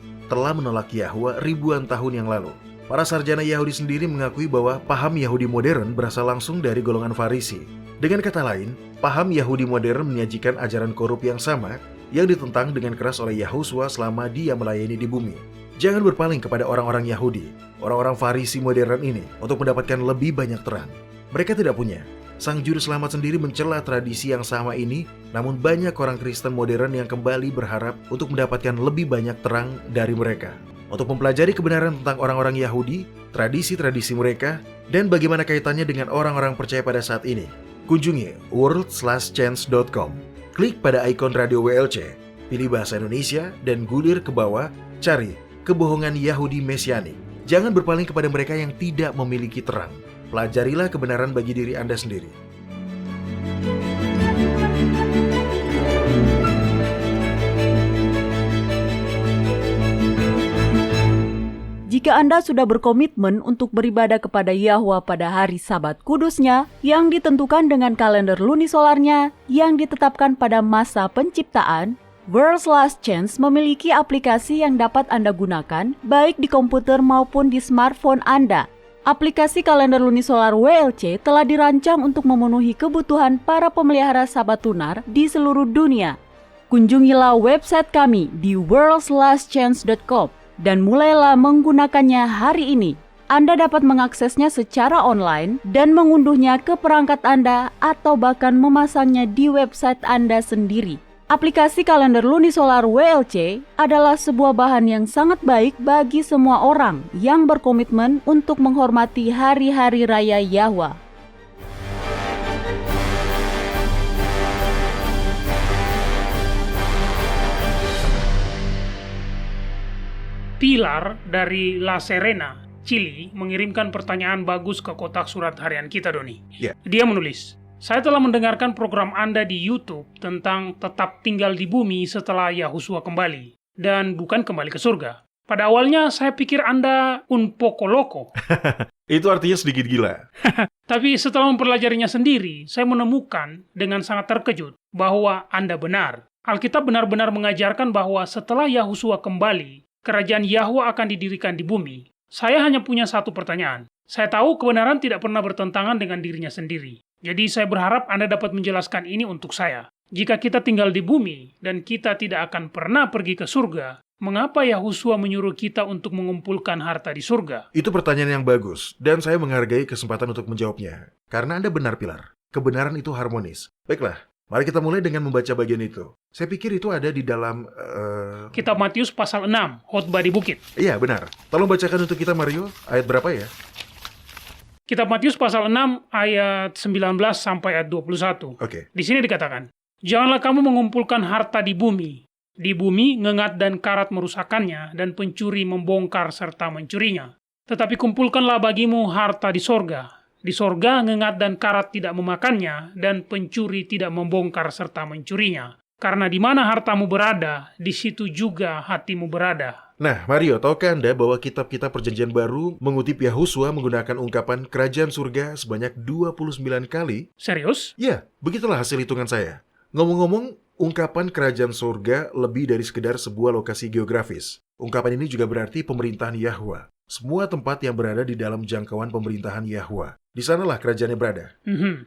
Para sarjana Yahudi sendiri mengakui bahwa paham Yahudi modern berasal langsung dari golongan Farisi. Dengan kata lain, paham Yahudi modern menyajikan ajaran korup yang sama yang ditentang dengan keras oleh Yahusua selama dia melayani di bumi. Jangan berpaling kepada orang-orang Yahudi, orang-orang Farisi modern ini untuk mendapatkan lebih banyak terang. Mereka tidak punya. Sang Juru Selamat sendiri mencela tradisi yang sama ini, namun banyak orang Kristen modern yang kembali berharap untuk mendapatkan lebih banyak terang dari mereka. Untuk mempelajari kebenaran tentang orang-orang Yahudi, tradisi-tradisi mereka, dan bagaimana kaitannya dengan orang-orang percaya pada saat ini, kunjungi world/chance.com. Klik pada ikon Radio WLC, pilih bahasa Indonesia, dan gulir ke bawah, cari kebohongan Yahudi Mesianik. Jangan berpaling kepada mereka yang tidak memiliki terang. Pelajarilah kebenaran bagi diri Anda sendiri. Jika Anda sudah berkomitmen untuk beribadah kepada Yahwa pada hari Sabat kudusnya yang ditentukan dengan kalender lunisolarnya yang ditetapkan pada masa penciptaan, World's Last Chance memiliki aplikasi yang dapat Anda gunakan baik di komputer maupun di smartphone Anda. Aplikasi kalender lunisolar WLC telah dirancang untuk memenuhi kebutuhan para pemelihara Sabat lunar di seluruh dunia. Kunjungilah website kami di worldslastchance.com dan mulailah menggunakannya hari ini. Anda dapat mengaksesnya secara online dan mengunduhnya ke perangkat Anda atau bahkan memasangnya di website Anda sendiri. Aplikasi kalender lunisolar WLC adalah sebuah bahan yang sangat baik bagi semua orang yang berkomitmen untuk menghormati hari-hari raya Yahwa. Pilar dari La Serena, Chili, mengirimkan pertanyaan bagus ke kotak surat harian kita, Doni. Ya. Dia menulis, "Saya telah mendengarkan program Anda di YouTube tentang tetap tinggal di bumi setelah Yahusua kembali, dan bukan kembali ke surga. Pada awalnya saya pikir Anda un poco loco." Itu artinya sedikit gila. Tapi setelah mempelajarinya sendiri, saya menemukan dengan sangat terkejut bahwa Anda benar. Alkitab benar-benar mengajarkan bahwa setelah Yahusua kembali, kerajaan Yahwa akan didirikan di bumi. Saya hanya punya satu pertanyaan. Saya tahu kebenaran tidak pernah bertentangan dengan dirinya sendiri. Jadi saya berharap Anda dapat menjelaskan ini untuk saya. Jika kita tinggal di bumi dan kita tidak akan pernah pergi ke surga, mengapa Yahusua menyuruh kita untuk mengumpulkan harta di surga? Itu pertanyaan yang bagus, dan saya menghargai kesempatan untuk menjawabnya. Karena Anda benar, Pilar. Kebenaran itu harmonis. Baiklah, mari kita mulai dengan membaca bagian itu. Saya pikir itu ada di dalam... Kitab Matius pasal 6, khotbah di bukit. Iya, benar. Tolong bacakan untuk kita, Mario. Ayat berapa ya? Kitab Matius pasal 6 ayat 19 sampai ayat 21. Oke. Di sini dikatakan, "Janganlah kamu mengumpulkan harta di bumi. Di bumi ngengat dan karat merusakkannya, dan pencuri membongkar serta mencurinya. Tetapi kumpulkanlah bagimu harta di sorga. Di sorga ngengat dan karat tidak memakannya, dan pencuri tidak membongkar serta mencurinya. Karena di mana hartamu berada, di situ juga hatimu berada." Nah, Mario, tahukah Anda bahwa kitab-kitab Perjanjian Baru mengutip Yahusua menggunakan ungkapan kerajaan surga sebanyak 29 kali? Serius? Ya, begitulah hasil hitungan saya. Ngomong-ngomong, ungkapan kerajaan surga lebih dari sekedar sebuah lokasi geografis. Ungkapan ini juga berarti pemerintahan Yahwa. Semua tempat yang berada di dalam jangkauan pemerintahan Yahwa. Di sanalah kerajaannya berada.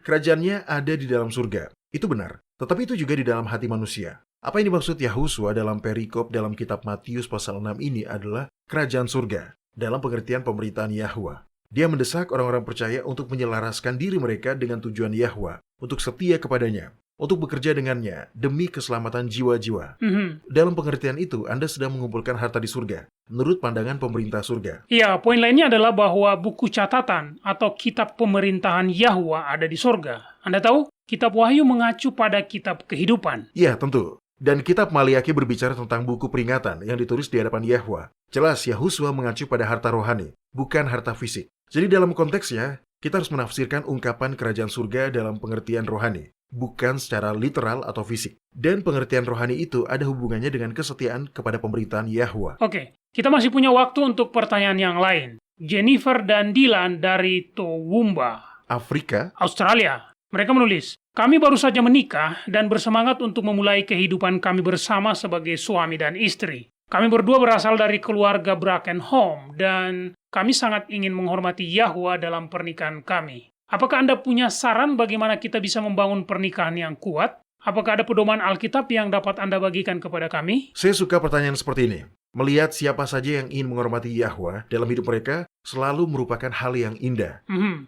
Kerajaannya ada di dalam surga. Itu benar. Tetapi itu juga di dalam hati manusia. Apa yang dimaksud Yahusua dalam perikop dalam kitab Matius pasal 6 ini adalah kerajaan surga dalam pengertian pemerintahan Yahwa. Dia mendesak orang-orang percaya untuk menyelaraskan diri mereka dengan tujuan Yahwa, untuk setia kepadanya, untuk bekerja dengannya demi keselamatan jiwa-jiwa. Dalam pengertian itu, Anda sedang mengumpulkan harta di surga, menurut pandangan pemerintah surga. Ya, poin lainnya adalah bahwa buku catatan atau kitab pemerintahan Yahwa ada di surga. Anda tahu, kitab Wahyu mengacu pada kitab kehidupan. Ya, tentu. Dan kitab Maliaki berbicara tentang buku peringatan yang ditulis di hadapan Yahwa. Jelas, Yahusua mengacu pada harta rohani, bukan harta fisik. Jadi dalam konteksnya, kita harus menafsirkan ungkapan kerajaan surga dalam pengertian rohani, bukan secara literal atau fisik. Dan pengertian rohani itu ada hubungannya dengan kesetiaan kepada pemerintahan Yahwa. Oke, kita masih punya waktu untuk pertanyaan yang lain. Jennifer dan Dylan dari Toowoomba, Afrika, Australia. Mereka menulis, "Kami baru saja menikah dan bersemangat untuk memulai kehidupan kami bersama sebagai suami dan istri. Kami berdua berasal dari keluarga Brackenham dan kami sangat ingin menghormati Yahwa dalam pernikahan kami. Apakah Anda punya saran bagaimana kita bisa membangun pernikahan yang kuat? Apakah ada pedoman Alkitab yang dapat Anda bagikan kepada kami? Saya suka pertanyaan seperti ini. Melihat siapa saja yang ingin menghormati Yahwa dalam hidup mereka selalu merupakan hal yang indah.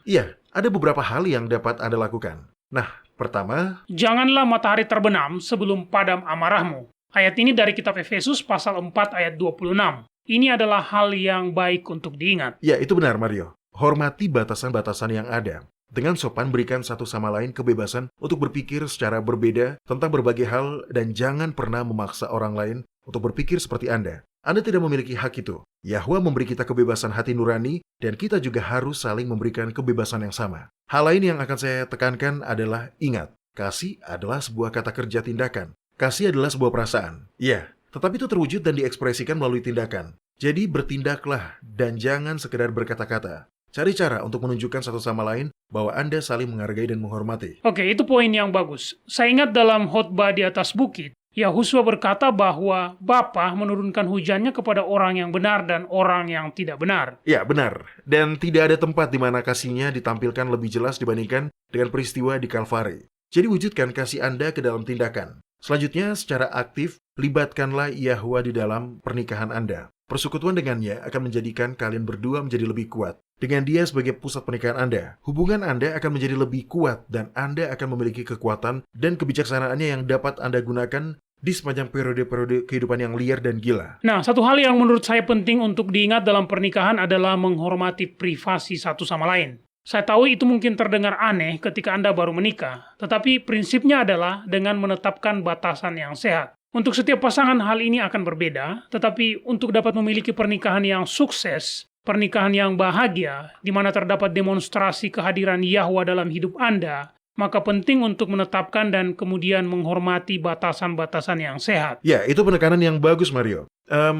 Iya, ada beberapa hal yang dapat Anda lakukan. Nah, pertama, janganlah matahari terbenam sebelum padam amarahmu. Ayat ini dari kitab Efesus pasal 4 ayat 26. Ini adalah hal yang baik untuk diingat. ya itu benar Mario. Hormati batasan-batasan yang ada. Dengan sopan berikan satu sama lain kebebasan untuk berpikir secara berbeda tentang berbagai hal dan jangan pernah memaksa orang lain untuk berpikir seperti Anda. Anda tidak memiliki hak itu. Yahwa memberi kita kebebasan hati nurani dan kita juga harus saling memberikan kebebasan yang sama. Hal lain yang akan saya tekankan adalah ingat, kasih adalah sebuah kata kerja tindakan. Kasih adalah sebuah perasaan. Ya, tetapi itu terwujud dan diekspresikan melalui tindakan. Jadi bertindaklah dan jangan sekedar berkata-kata. Cari cara untuk menunjukkan satu sama lain bahwa Anda saling menghargai dan menghormati. Oke, itu poin yang bagus. Saya ingat dalam khotbah di atas bukit, Yahusua berkata bahwa Bapa menurunkan hujannya kepada orang yang benar dan orang yang tidak benar. Ya, benar. Dan tidak ada tempat di mana kasihnya ditampilkan lebih jelas dibandingkan dengan peristiwa di Kalvari. Jadi wujudkan kasih Anda ke dalam tindakan. Selanjutnya, secara aktif, libatkanlah Yahwa di dalam pernikahan Anda. Persekutuan dengannya akan menjadikan kalian berdua menjadi lebih kuat. Dengan dia sebagai pusat pernikahan Anda, hubungan Anda akan menjadi lebih kuat dan Anda akan memiliki kekuatan dan kebijaksanaannya yang dapat Anda gunakan di sepanjang periode-periode kehidupan yang liar dan gila. Nah, satu hal yang menurut saya penting untuk diingat dalam pernikahan adalah menghormati privasi satu sama lain. Saya tahu itu mungkin terdengar aneh ketika Anda baru menikah, tetapi prinsipnya adalah dengan menetapkan batasan yang sehat. Untuk setiap pasangan hal ini akan berbeda, tetapi untuk dapat memiliki pernikahan yang sukses, pernikahan yang bahagia, di mana terdapat demonstrasi kehadiran Yahwa dalam hidup Anda, maka penting untuk menetapkan dan kemudian menghormati batasan-batasan yang sehat. Ya, itu penekanan yang bagus, Mario.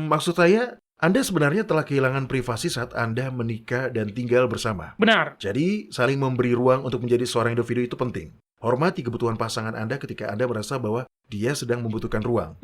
Maksud saya, Anda sebenarnya telah kehilangan privasi saat Anda menikah dan tinggal bersama. Benar. Jadi, saling memberi ruang untuk menjadi seorang individu itu penting. Hormati kebutuhan pasangan Anda ketika Anda merasa bahwa dia sedang membutuhkan ruang.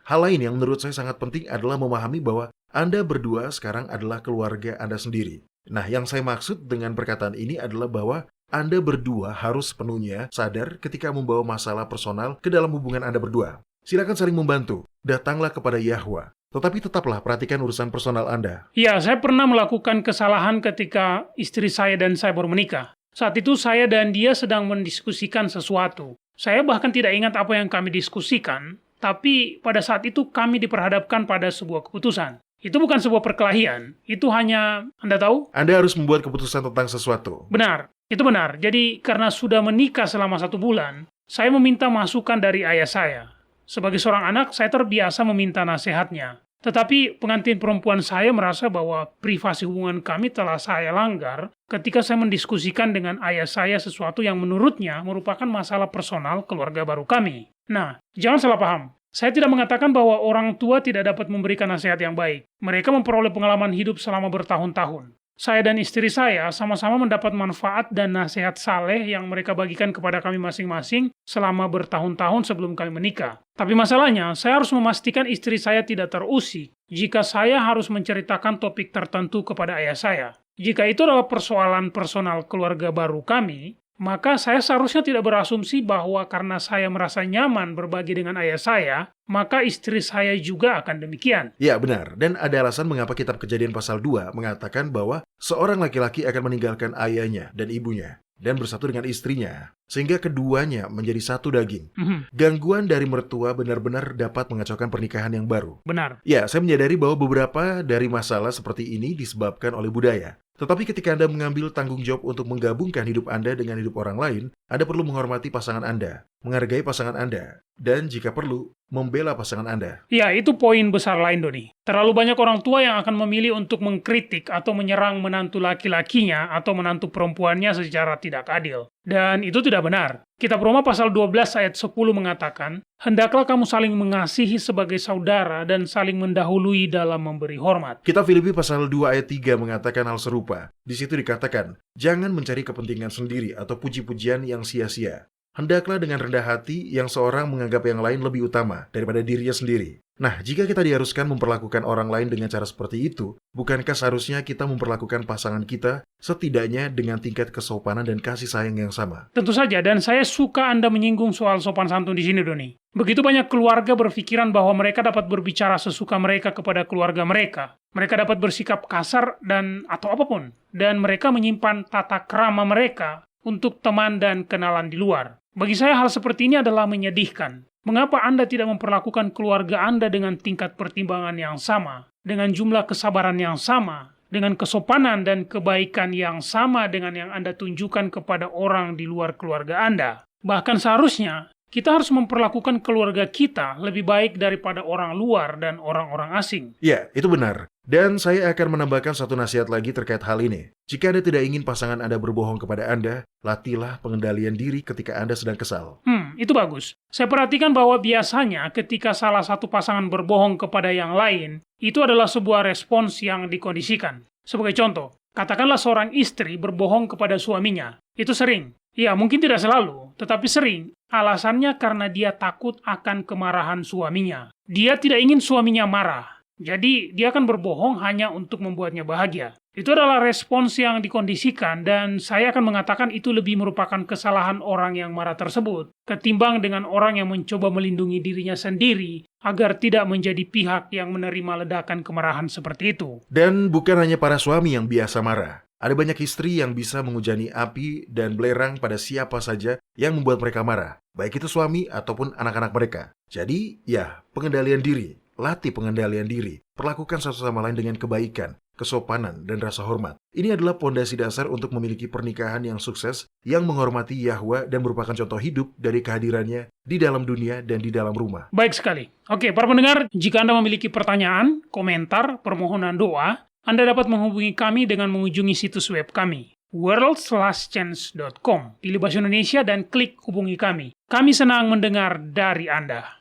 Hal lain yang menurut saya sangat penting adalah memahami bahwa Anda berdua sekarang adalah keluarga Anda sendiri. Nah, yang saya maksud dengan perkataan ini adalah bahwa Anda berdua harus sepenuhnya sadar ketika membawa masalah personal ke dalam hubungan Anda berdua. Silakan saling membantu. Datanglah kepada Yahwa. Tetapi tetaplah perhatikan urusan personal Anda. Ya, saya pernah melakukan kesalahan ketika istri saya dan saya baru menikah. Saat itu saya dan dia sedang mendiskusikan sesuatu. Saya bahkan tidak ingat apa yang kami diskusikan, tapi pada saat itu kami diperhadapkan pada sebuah keputusan. Itu bukan sebuah perkelahian, itu hanya, Anda tahu? Anda harus membuat keputusan tentang sesuatu. Benar, itu benar. Jadi karena sudah menikah selama 1 bulan, saya meminta masukan dari ayah saya. Sebagai seorang anak, saya terbiasa meminta nasihatnya. Tetapi pengantin perempuan saya merasa bahwa privasi hubungan kami telah saya langgar ketika saya mendiskusikan dengan ayah saya sesuatu yang menurutnya merupakan masalah personal keluarga baru kami. Nah, jangan salah paham. Saya tidak mengatakan bahwa orang tua tidak dapat memberikan nasihat yang baik. Mereka memperoleh pengalaman hidup selama bertahun-tahun. Saya dan istri saya sama-sama mendapat manfaat dan nasihat saleh yang mereka bagikan kepada kami masing-masing selama bertahun-tahun sebelum kami menikah. Tapi masalahnya, saya harus memastikan istri saya tidak terusik jika saya harus menceritakan topik tertentu kepada ayah saya. Jika itu adalah persoalan personal keluarga baru kami, maka saya seharusnya tidak berasumsi bahwa karena saya merasa nyaman berbagi dengan ayah saya, maka istri saya juga akan demikian. Ya, benar. Dan ada alasan mengapa kitab Kejadian pasal 2 mengatakan bahwa seorang laki-laki akan meninggalkan ayahnya dan ibunya dan bersatu dengan istrinya, sehingga keduanya menjadi satu daging. Gangguan dari mertua benar-benar dapat mengacaukan pernikahan yang baru. Benar. Ya, saya menyadari bahwa beberapa dari masalah seperti ini disebabkan oleh budaya. Tetapi ketika Anda mengambil tanggung jawab untuk menggabungkan hidup Anda dengan hidup orang lain, Anda perlu menghormati pasangan Anda, menghargai pasangan Anda, dan jika perlu, membela pasangan Anda. Ya, itu poin besar lain, Doni. Terlalu banyak orang tua yang akan memilih untuk mengkritik atau menyerang menantu laki-lakinya atau menantu perempuannya secara tidak adil. Dan itu tidak benar. Kitab Roma pasal 12 ayat 10 mengatakan, "Hendaklah kamu saling mengasihi sebagai saudara dan saling mendahului dalam memberi hormat." Kitab Filipi pasal 2 ayat 3 mengatakan hal serupa. Di situ dikatakan, jangan mencari kepentingan sendiri atau puji-pujian yang sia-sia. Hendaklah dengan rendah hati yang seorang menganggap yang lain lebih utama daripada dirinya sendiri. Nah, jika kita diharuskan memperlakukan orang lain dengan cara seperti itu, bukankah seharusnya kita memperlakukan pasangan kita setidaknya dengan tingkat kesopanan dan kasih sayang yang sama? Tentu saja, dan saya suka Anda menyinggung soal sopan santun di sini, Doni. Begitu banyak keluarga berpikiran bahwa mereka dapat berbicara sesuka mereka kepada keluarga mereka. Mereka dapat bersikap kasar atau apapun. Dan mereka menyimpan tata krama mereka untuk teman dan kenalan di luar. Bagi saya hal seperti ini adalah menyedihkan. Mengapa Anda tidak memperlakukan keluarga Anda dengan tingkat pertimbangan yang sama, dengan jumlah kesabaran yang sama, dengan kesopanan dan kebaikan yang sama dengan yang Anda tunjukkan kepada orang di luar keluarga Anda? Bahkan seharusnya, kita harus memperlakukan keluarga kita lebih baik daripada orang luar dan orang-orang asing. Ya, itu benar. Dan saya akan menambahkan satu nasihat lagi terkait hal ini. Jika Anda tidak ingin pasangan Anda berbohong kepada Anda, latihlah pengendalian diri ketika Anda sedang kesal. Itu bagus. Saya perhatikan bahwa biasanya ketika salah satu pasangan berbohong kepada yang lain, itu adalah sebuah respons yang dikondisikan. Sebagai contoh, katakanlah seorang istri berbohong kepada suaminya. Itu sering. Ya, mungkin tidak selalu, tetapi sering. Alasannya karena dia takut akan kemarahan suaminya. Dia tidak ingin suaminya marah. Jadi, dia akan berbohong hanya untuk membuatnya bahagia. Itu adalah respons yang dikondisikan, dan saya akan mengatakan itu lebih merupakan kesalahan orang yang marah tersebut, ketimbang dengan orang yang mencoba melindungi dirinya sendiri agar tidak menjadi pihak yang menerima ledakan kemarahan seperti itu. Dan bukan hanya para suami yang biasa marah. Ada banyak istri yang bisa menghujani api dan belerang pada siapa saja yang membuat mereka marah, baik itu suami ataupun anak-anak mereka. Jadi, ya, pengendalian diri. Latih pengendalian diri, perlakukan satu sama lain dengan kebaikan, kesopanan, dan rasa hormat. Ini adalah pondasi dasar untuk memiliki pernikahan yang sukses, yang menghormati Yahwa dan merupakan contoh hidup dari kehadirannya di dalam dunia dan di dalam rumah. Baik sekali. Oke, para pendengar, jika Anda memiliki pertanyaan, komentar, permohonan doa, Anda dapat menghubungi kami dengan mengunjungi situs web kami, worldslastchance.com. Pilih bahasa Indonesia dan klik hubungi kami. Kami senang mendengar dari Anda.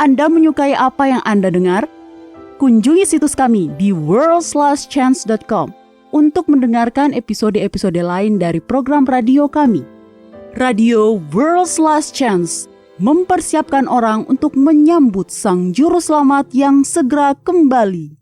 Anda menyukai apa yang Anda dengar? Kunjungi situs kami di worldslastchance.com untuk mendengarkan episode-episode lain dari program radio kami. Radio World's Last Chance mempersiapkan orang untuk menyambut Sang Juru Selamat yang segera kembali.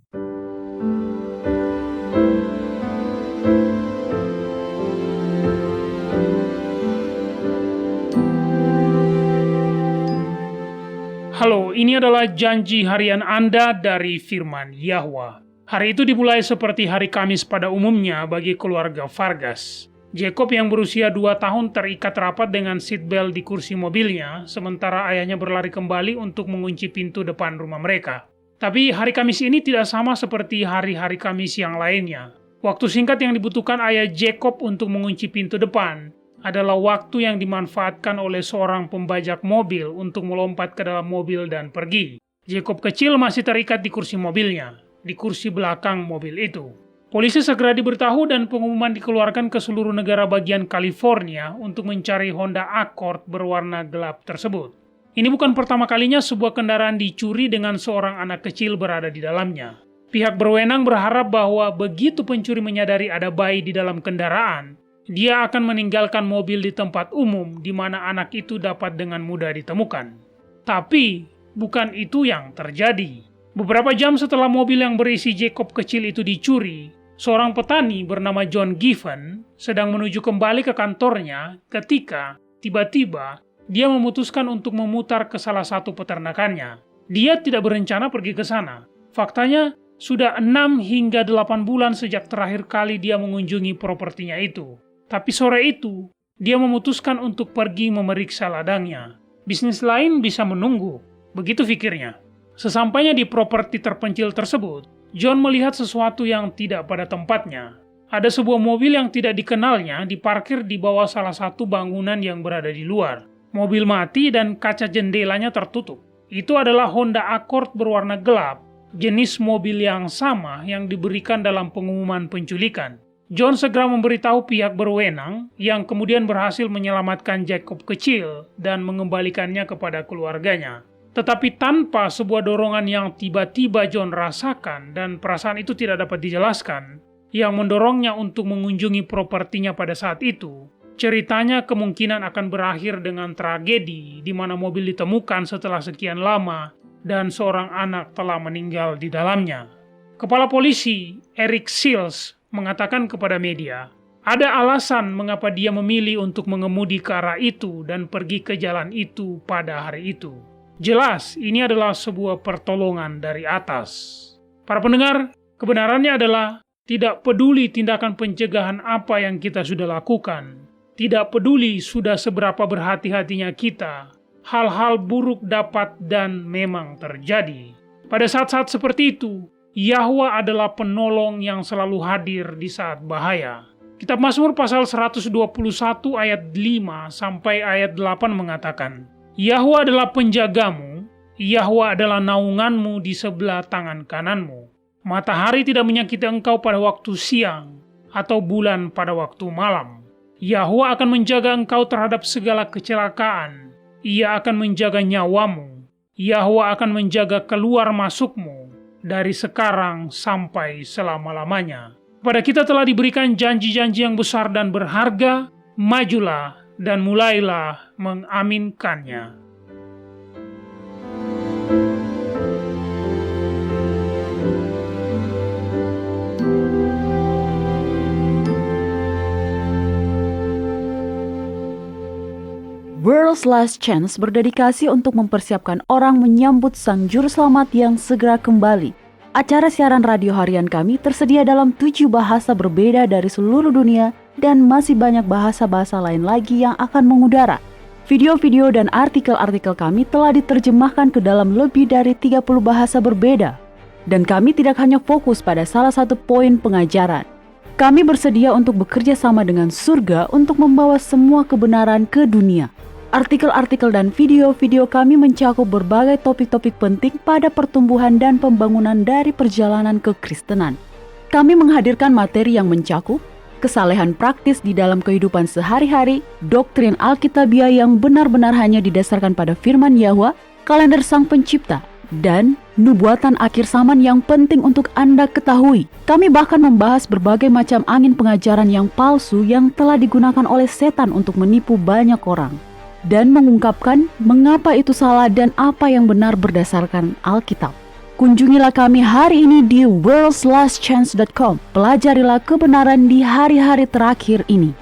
Halo, ini adalah janji harian Anda dari firman Yahwa. Hari itu dimulai seperti hari Kamis pada umumnya bagi keluarga Vargas. Jacob yang berusia 2 tahun terikat rapat dengan seatbelt di kursi mobilnya, sementara ayahnya berlari kembali untuk mengunci pintu depan rumah mereka. Tapi hari Kamis ini tidak sama seperti hari-hari Kamis yang lainnya. Waktu singkat yang dibutuhkan ayah Jacob untuk mengunci pintu depan adalah waktu yang dimanfaatkan oleh seorang pembajak mobil untuk melompat ke dalam mobil dan pergi. Jacob kecil masih terikat di kursi mobilnya, di kursi belakang mobil itu. Polisi segera diberitahu dan pengumuman dikeluarkan ke seluruh negara bagian California untuk mencari Honda Accord berwarna gelap tersebut. Ini bukan pertama kalinya sebuah kendaraan dicuri dengan seorang anak kecil berada di dalamnya. Pihak berwenang berharap bahwa begitu pencuri menyadari ada bayi di dalam kendaraan, dia akan meninggalkan mobil di tempat umum di mana anak itu dapat dengan mudah ditemukan. Tapi, bukan itu yang terjadi. Beberapa jam setelah mobil yang berisi Jacob kecil itu dicuri, seorang petani bernama John Giffen sedang menuju kembali ke kantornya ketika tiba-tiba dia memutuskan untuk memutar ke salah satu peternakannya. Dia tidak berencana pergi ke sana. Faktanya, sudah 6 hingga 8 bulan sejak terakhir kali dia mengunjungi propertinya itu. Tapi sore itu, dia memutuskan untuk pergi memeriksa ladangnya. Bisnis lain bisa menunggu, begitu pikirnya. Sesampainya di properti terpencil tersebut, John melihat sesuatu yang tidak pada tempatnya. Ada sebuah mobil yang tidak dikenalnya diparkir di bawah salah satu bangunan yang berada di luar. Mobil mati dan kaca jendelanya tertutup. Itu adalah Honda Accord berwarna gelap, jenis mobil yang sama yang diberikan dalam pengumuman penculikan. John segera memberitahu pihak berwenang yang kemudian berhasil menyelamatkan Jacob kecil dan mengembalikannya kepada keluarganya. Tetapi tanpa sebuah dorongan yang tiba-tiba John rasakan dan perasaan itu tidak dapat dijelaskan, yang mendorongnya untuk mengunjungi propertinya pada saat itu, ceritanya kemungkinan akan berakhir dengan tragedi di mana mobil ditemukan setelah sekian lama dan seorang anak telah meninggal di dalamnya. Kepala polisi Eric Seals mengatakan kepada media, ada alasan mengapa dia memilih untuk mengemudi ke arah itu dan pergi ke jalan itu pada hari itu. Jelas, ini adalah sebuah pertolongan dari atas. Para pendengar, kebenarannya adalah tidak peduli tindakan pencegahan apa yang kita sudah lakukan, tidak peduli sudah seberapa berhati-hatinya kita, hal-hal buruk dapat dan memang terjadi. Pada saat-saat seperti itu, Yahwa adalah penolong yang selalu hadir di saat bahaya. Kitab Mazmur pasal 121 ayat 5 sampai ayat 8 mengatakan, Yahwa adalah penjagamu, Yahwa adalah naunganmu di sebelah tangan kananmu. Matahari tidak menyakiti engkau pada waktu siang, atau bulan pada waktu malam. Yahwa akan menjaga engkau terhadap segala kecelakaan. Ia akan menjaga nyawamu. Yahwa akan menjaga keluar masukmu dari sekarang sampai selama-lamanya. Pada kita telah diberikan janji-janji yang besar dan berharga. Majulah dan mulailah mengaminkannya. World's Last Chance berdedikasi untuk mempersiapkan orang menyambut Sang Juru Selamat yang segera kembali. Acara siaran radio harian kami tersedia dalam 7 bahasa berbeda dari seluruh dunia dan masih banyak bahasa-bahasa lain lagi yang akan mengudara. Video-video dan artikel-artikel kami telah diterjemahkan ke dalam lebih dari 30 bahasa berbeda. Dan kami tidak hanya fokus pada salah satu poin pengajaran. Kami bersedia untuk bekerja sama dengan surga untuk membawa semua kebenaran ke dunia. Artikel-artikel dan video-video kami mencakup berbagai topik-topik penting pada pertumbuhan dan pembangunan dari perjalanan kekristenan. Kami menghadirkan materi yang mencakup kesalehan praktis di dalam kehidupan sehari-hari, doktrin Alkitabiah yang benar-benar hanya didasarkan pada firman Yahwa, kalender Sang Pencipta, dan nubuatan akhir zaman yang penting untuk Anda ketahui. Kami bahkan membahas berbagai macam angin pengajaran yang palsu yang telah digunakan oleh setan untuk menipu banyak orang, dan mengungkapkan mengapa itu salah dan apa yang benar berdasarkan Alkitab. Kunjungilah kami hari ini di worldslastchance.com. Pelajarilah kebenaran di hari-hari terakhir ini.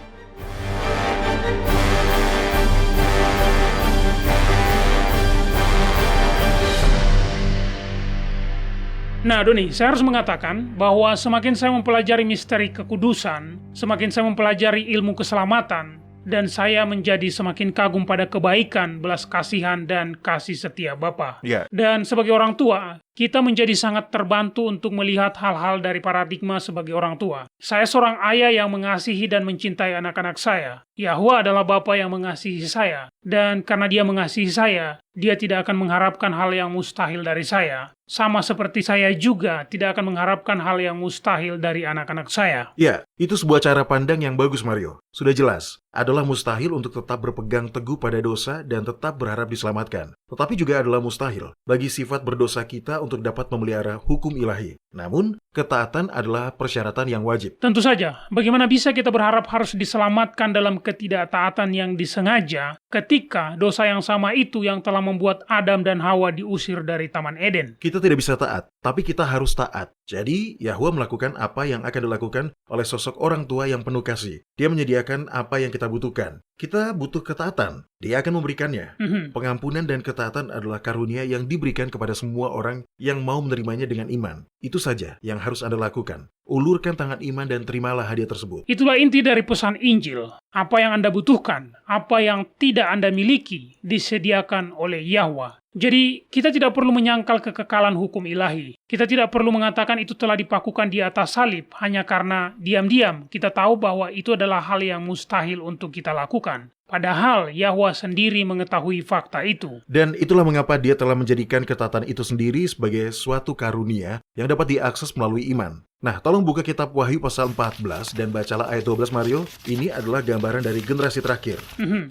Nah, Doni, saya harus mengatakan bahwa semakin saya mempelajari misteri kekudusan, semakin saya mempelajari ilmu keselamatan, dan saya menjadi semakin kagum pada kebaikan, belas kasihan, dan kasih setia Bapa. Ya. Dan sebagai orang tua, kita menjadi sangat terbantu untuk melihat hal-hal dari paradigma sebagai orang tua. Saya seorang ayah yang mengasihi dan mencintai anak-anak saya. Yahwa adalah Bapa yang mengasihi saya. Dan karena Dia mengasihi saya, Dia tidak akan mengharapkan hal yang mustahil dari saya. Sama seperti saya juga tidak akan mengharapkan hal yang mustahil dari anak-anak saya. Ya, itu sebuah cara pandang yang bagus, Mario. Sudah jelas, adalah mustahil untuk tetap berpegang teguh pada dosa dan tetap berharap diselamatkan. Tetapi juga adalah mustahil bagi sifat berdosa kita untuk dapat memelihara hukum ilahi. Namun, ketaatan adalah persyaratan yang wajib. Tentu saja, bagaimana bisa kita berharap harus diselamatkan dalam ketidaktaatan yang disengaja ketika dosa yang sama itu yang telah membuat Adam dan Hawa diusir dari Taman Eden? Kita tidak bisa taat, tapi kita harus taat. Jadi, Yahwa melakukan apa yang akan dilakukan oleh sosok orang tua yang penuh kasih. Dia menyediakan apa yang kita butuhkan. Kita butuh ketaatan. Dia akan memberikannya. Pengampunan dan ketaatan adalah karunia yang diberikan kepada semua orang yang mau menerimanya dengan iman. Itu saja yang harus Anda lakukan. Ulurkan tangan iman dan terimalah hadiah tersebut. Itulah inti dari pesan Injil. Apa yang Anda butuhkan, apa yang tidak Anda miliki, disediakan oleh Yahwa. Jadi, kita tidak perlu menyangkal kekekalan hukum ilahi. Kita tidak perlu mengatakan itu telah dipakukan di atas salib hanya karena diam-diam kita tahu bahwa itu adalah hal yang mustahil untuk kita lakukan. Padahal Yahwa sendiri mengetahui fakta itu. Dan itulah mengapa Dia telah menjadikan ketaatan itu sendiri sebagai suatu karunia yang dapat diakses melalui iman. Nah, tolong buka kitab Wahyu pasal 14 dan bacalah ayat 12, Mario. Ini adalah gambaran dari generasi terakhir.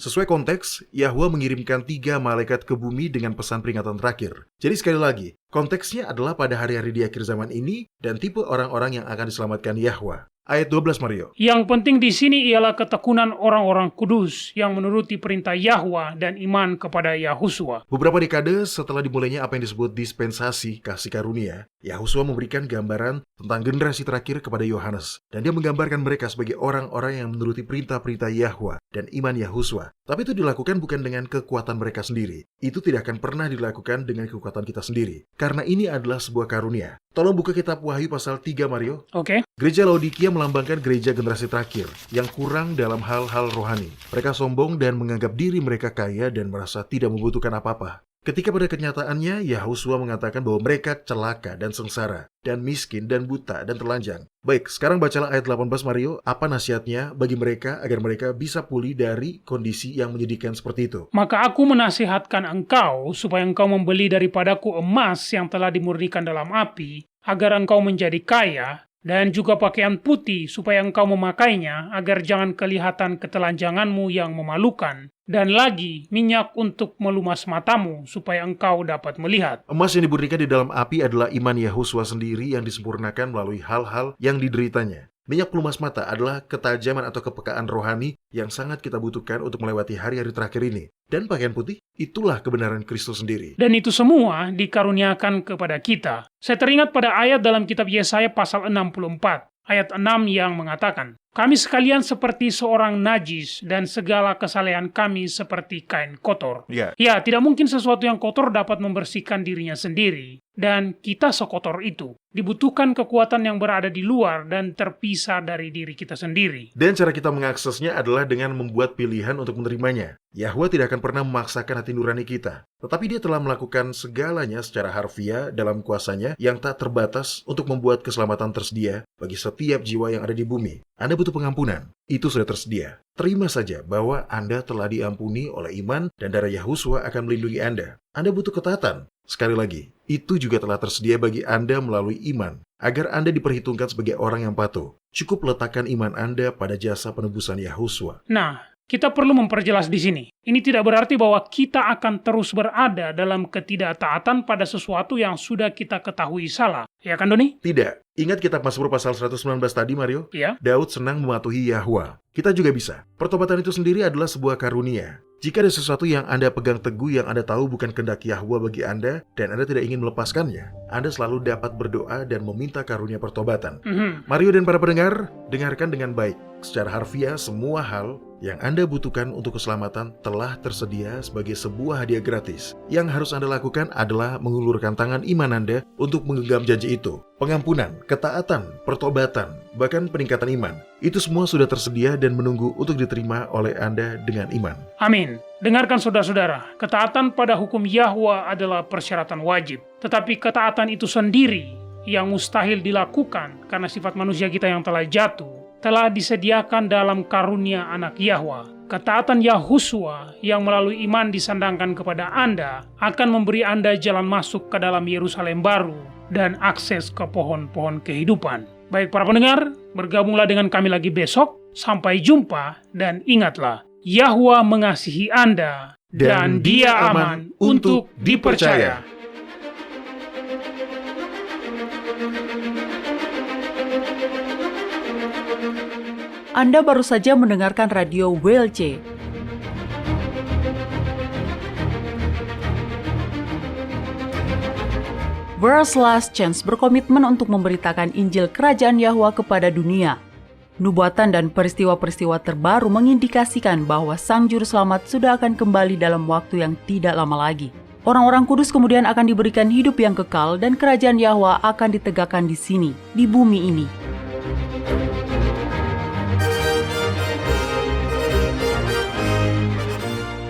Sesuai konteks, Yahwa mengirimkan 3 malaikat ke bumi dengan pesan peringatan terakhir. Jadi sekali lagi, konteksnya adalah pada hari-hari di akhir zaman ini dan tipe orang-orang yang akan diselamatkan Yahwa. Ayat 12, Mario. Yang penting di sini ialah ketekunan orang-orang kudus yang menuruti perintah Yahwa dan iman kepada Yahusua. Beberapa dekade setelah dimulainya apa yang disebut dispensasi kasih karunia, Yahusua memberikan gambaran tentang generasi terakhir kepada Yohanes. Dan dia menggambarkan mereka sebagai orang-orang yang menuruti perintah-perintah Yahwa dan iman Yahusua. Tapi itu dilakukan bukan dengan kekuatan mereka sendiri. Itu tidak akan pernah dilakukan dengan kekuatan kita sendiri. Karena ini adalah sebuah karunia. Tolong buka kitab Wahyu pasal 3, Mario. Oke. Gereja Laodikia melambangkan gereja generasi terakhir yang kurang dalam hal-hal rohani. Mereka sombong dan menganggap diri mereka kaya dan merasa tidak membutuhkan apa-apa. Ketika pada kenyataannya, Yahusua mengatakan bahwa mereka celaka dan sengsara, dan miskin dan buta dan telanjang. Baik, sekarang bacalah ayat 18, Mario. Apa nasihatnya bagi mereka agar mereka bisa pulih dari kondisi yang menyedihkan seperti itu? Maka aku menasihatkan engkau supaya engkau membeli daripadaku emas yang telah dimurnikan dalam api, agar engkau menjadi kaya, dan juga pakaian putih supaya engkau memakainya, agar jangan kelihatan ketelanjanganmu yang memalukan, dan lagi minyak untuk melumas matamu supaya engkau dapat melihat. Emas yang dimurnikan di dalam api adalah iman Yahusua sendiri yang disempurnakan melalui hal-hal yang dideritanya. Minyak pelumas mata adalah ketajaman atau kepekaan rohani yang sangat kita butuhkan untuk melewati hari-hari terakhir ini. Dan pakaian putih, itulah kebenaran Kristus sendiri. Dan itu semua dikaruniakan kepada kita. Saya teringat pada ayat dalam kitab Yesaya pasal 64, ayat 6 yang mengatakan, "Kami sekalian seperti seorang najis dan segala kesalehan kami seperti kain kotor." Ya, Ya, tidak mungkin sesuatu yang kotor dapat membersihkan dirinya sendiri. Dan kita sekotor itu. Dibutuhkan kekuatan yang berada di luar dan terpisah dari diri kita sendiri. dan cara kita mengaksesnya adalah dengan membuat pilihan untuk menerimanya. Yahwa tidak akan pernah memaksakan hati nurani kita. Tetapi dia telah melakukan segalanya secara harfiah dalam kuasanya yang tak terbatas untuk membuat keselamatan tersedia bagi setiap jiwa yang ada di bumi. Anda butuh pengampunan. Itu sudah tersedia. Terima saja bahwa Anda telah diampuni oleh iman dan darah Yahusua akan melindungi Anda. Anda butuh ketaatan. Sekali lagi, itu juga telah tersedia bagi Anda melalui iman, agar Anda diperhitungkan sebagai orang yang patuh. Cukup letakkan iman Anda pada jasa penebusan Yahusua. Nah, kita perlu memperjelas di sini. Ini tidak berarti bahwa kita akan terus berada dalam ketidaktaatan pada sesuatu yang sudah kita ketahui salah. Ya kan, Doni? Tidak. Ingat kitab Mazmur pasal 119 tadi, Mario? Iya. Daud senang mematuhi Yahwa. Kita juga bisa. Pertobatan itu sendiri adalah sebuah karunia. Jika ada sesuatu yang Anda pegang teguh yang Anda tahu bukan kehendak Yahwa bagi Anda, dan Anda tidak ingin melepaskannya, Anda selalu dapat berdoa dan meminta karunia pertobatan. Mario dan para pendengar, dengarkan dengan baik. Secara harfiah, semua hal yang Anda butuhkan untuk keselamatan telah tersedia sebagai sebuah hadiah gratis. Yang harus Anda lakukan adalah mengulurkan tangan iman Anda untuk menggenggam janji itu. Pengampunan, ketaatan, pertobatan, bahkan peningkatan iman. Itu semua sudah tersedia dan menunggu untuk diterima oleh Anda dengan iman. Amin. Dengarkan saudara-saudara, ketaatan pada hukum Yahwa adalah persyaratan wajib. Tetapi ketaatan itu sendiri yang mustahil dilakukan karena sifat manusia kita yang telah jatuh, telah disediakan dalam karunia anak Yahwa. Ketaatan Yahusua yang melalui iman disandangkan kepada Anda akan memberi Anda jalan masuk ke dalam Yerusalem baru dan akses ke pohon-pohon kehidupan. Baik para pendengar, bergabunglah dengan kami lagi besok. Sampai jumpa dan ingatlah, Yahwa mengasihi Anda dan Dia aman untuk dipercaya. Anda baru saja mendengarkan radio WLC. World's Last Chance berkomitmen untuk memberitakan Injil Kerajaan Yahwa kepada dunia. Nubuatan dan peristiwa-peristiwa terbaru mengindikasikan bahwa Sang Juru Selamat sudah akan kembali dalam waktu yang tidak lama lagi. Orang-orang kudus kemudian akan diberikan hidup yang kekal dan Kerajaan Yahwa akan ditegakkan di sini, di bumi ini.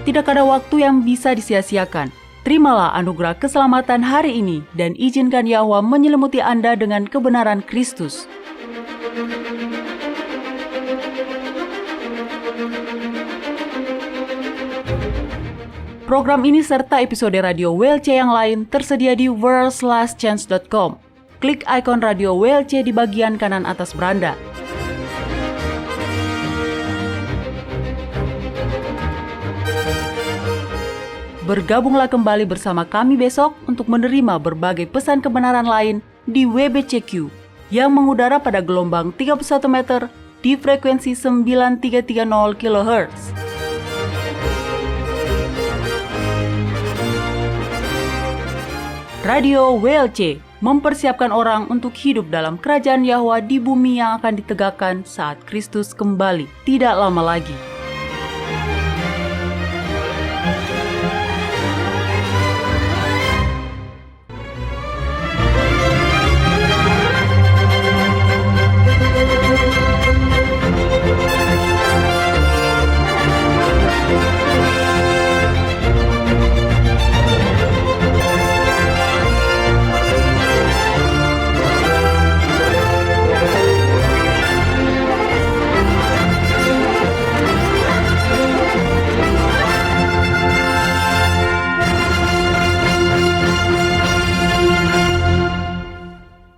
Tidak ada waktu yang bisa disia-siakan. Terimalah anugerah keselamatan hari ini dan izinkan Yahwa menyelimuti Anda dengan kebenaran Kristus. Program ini serta episode radio WLC yang lain tersedia di worldslastchance.com. klik ikon radio WLC di bagian kanan atas beranda. Bergabunglah kembali bersama kami besok untuk menerima berbagai pesan kebenaran lain di WBCQ yang mengudara pada gelombang 31 meter di frekuensi 9330 kHz. Radio WLC mempersiapkan orang untuk hidup dalam kerajaan Yahwa di bumi yang akan ditegakkan saat Kristus kembali tidak lama lagi.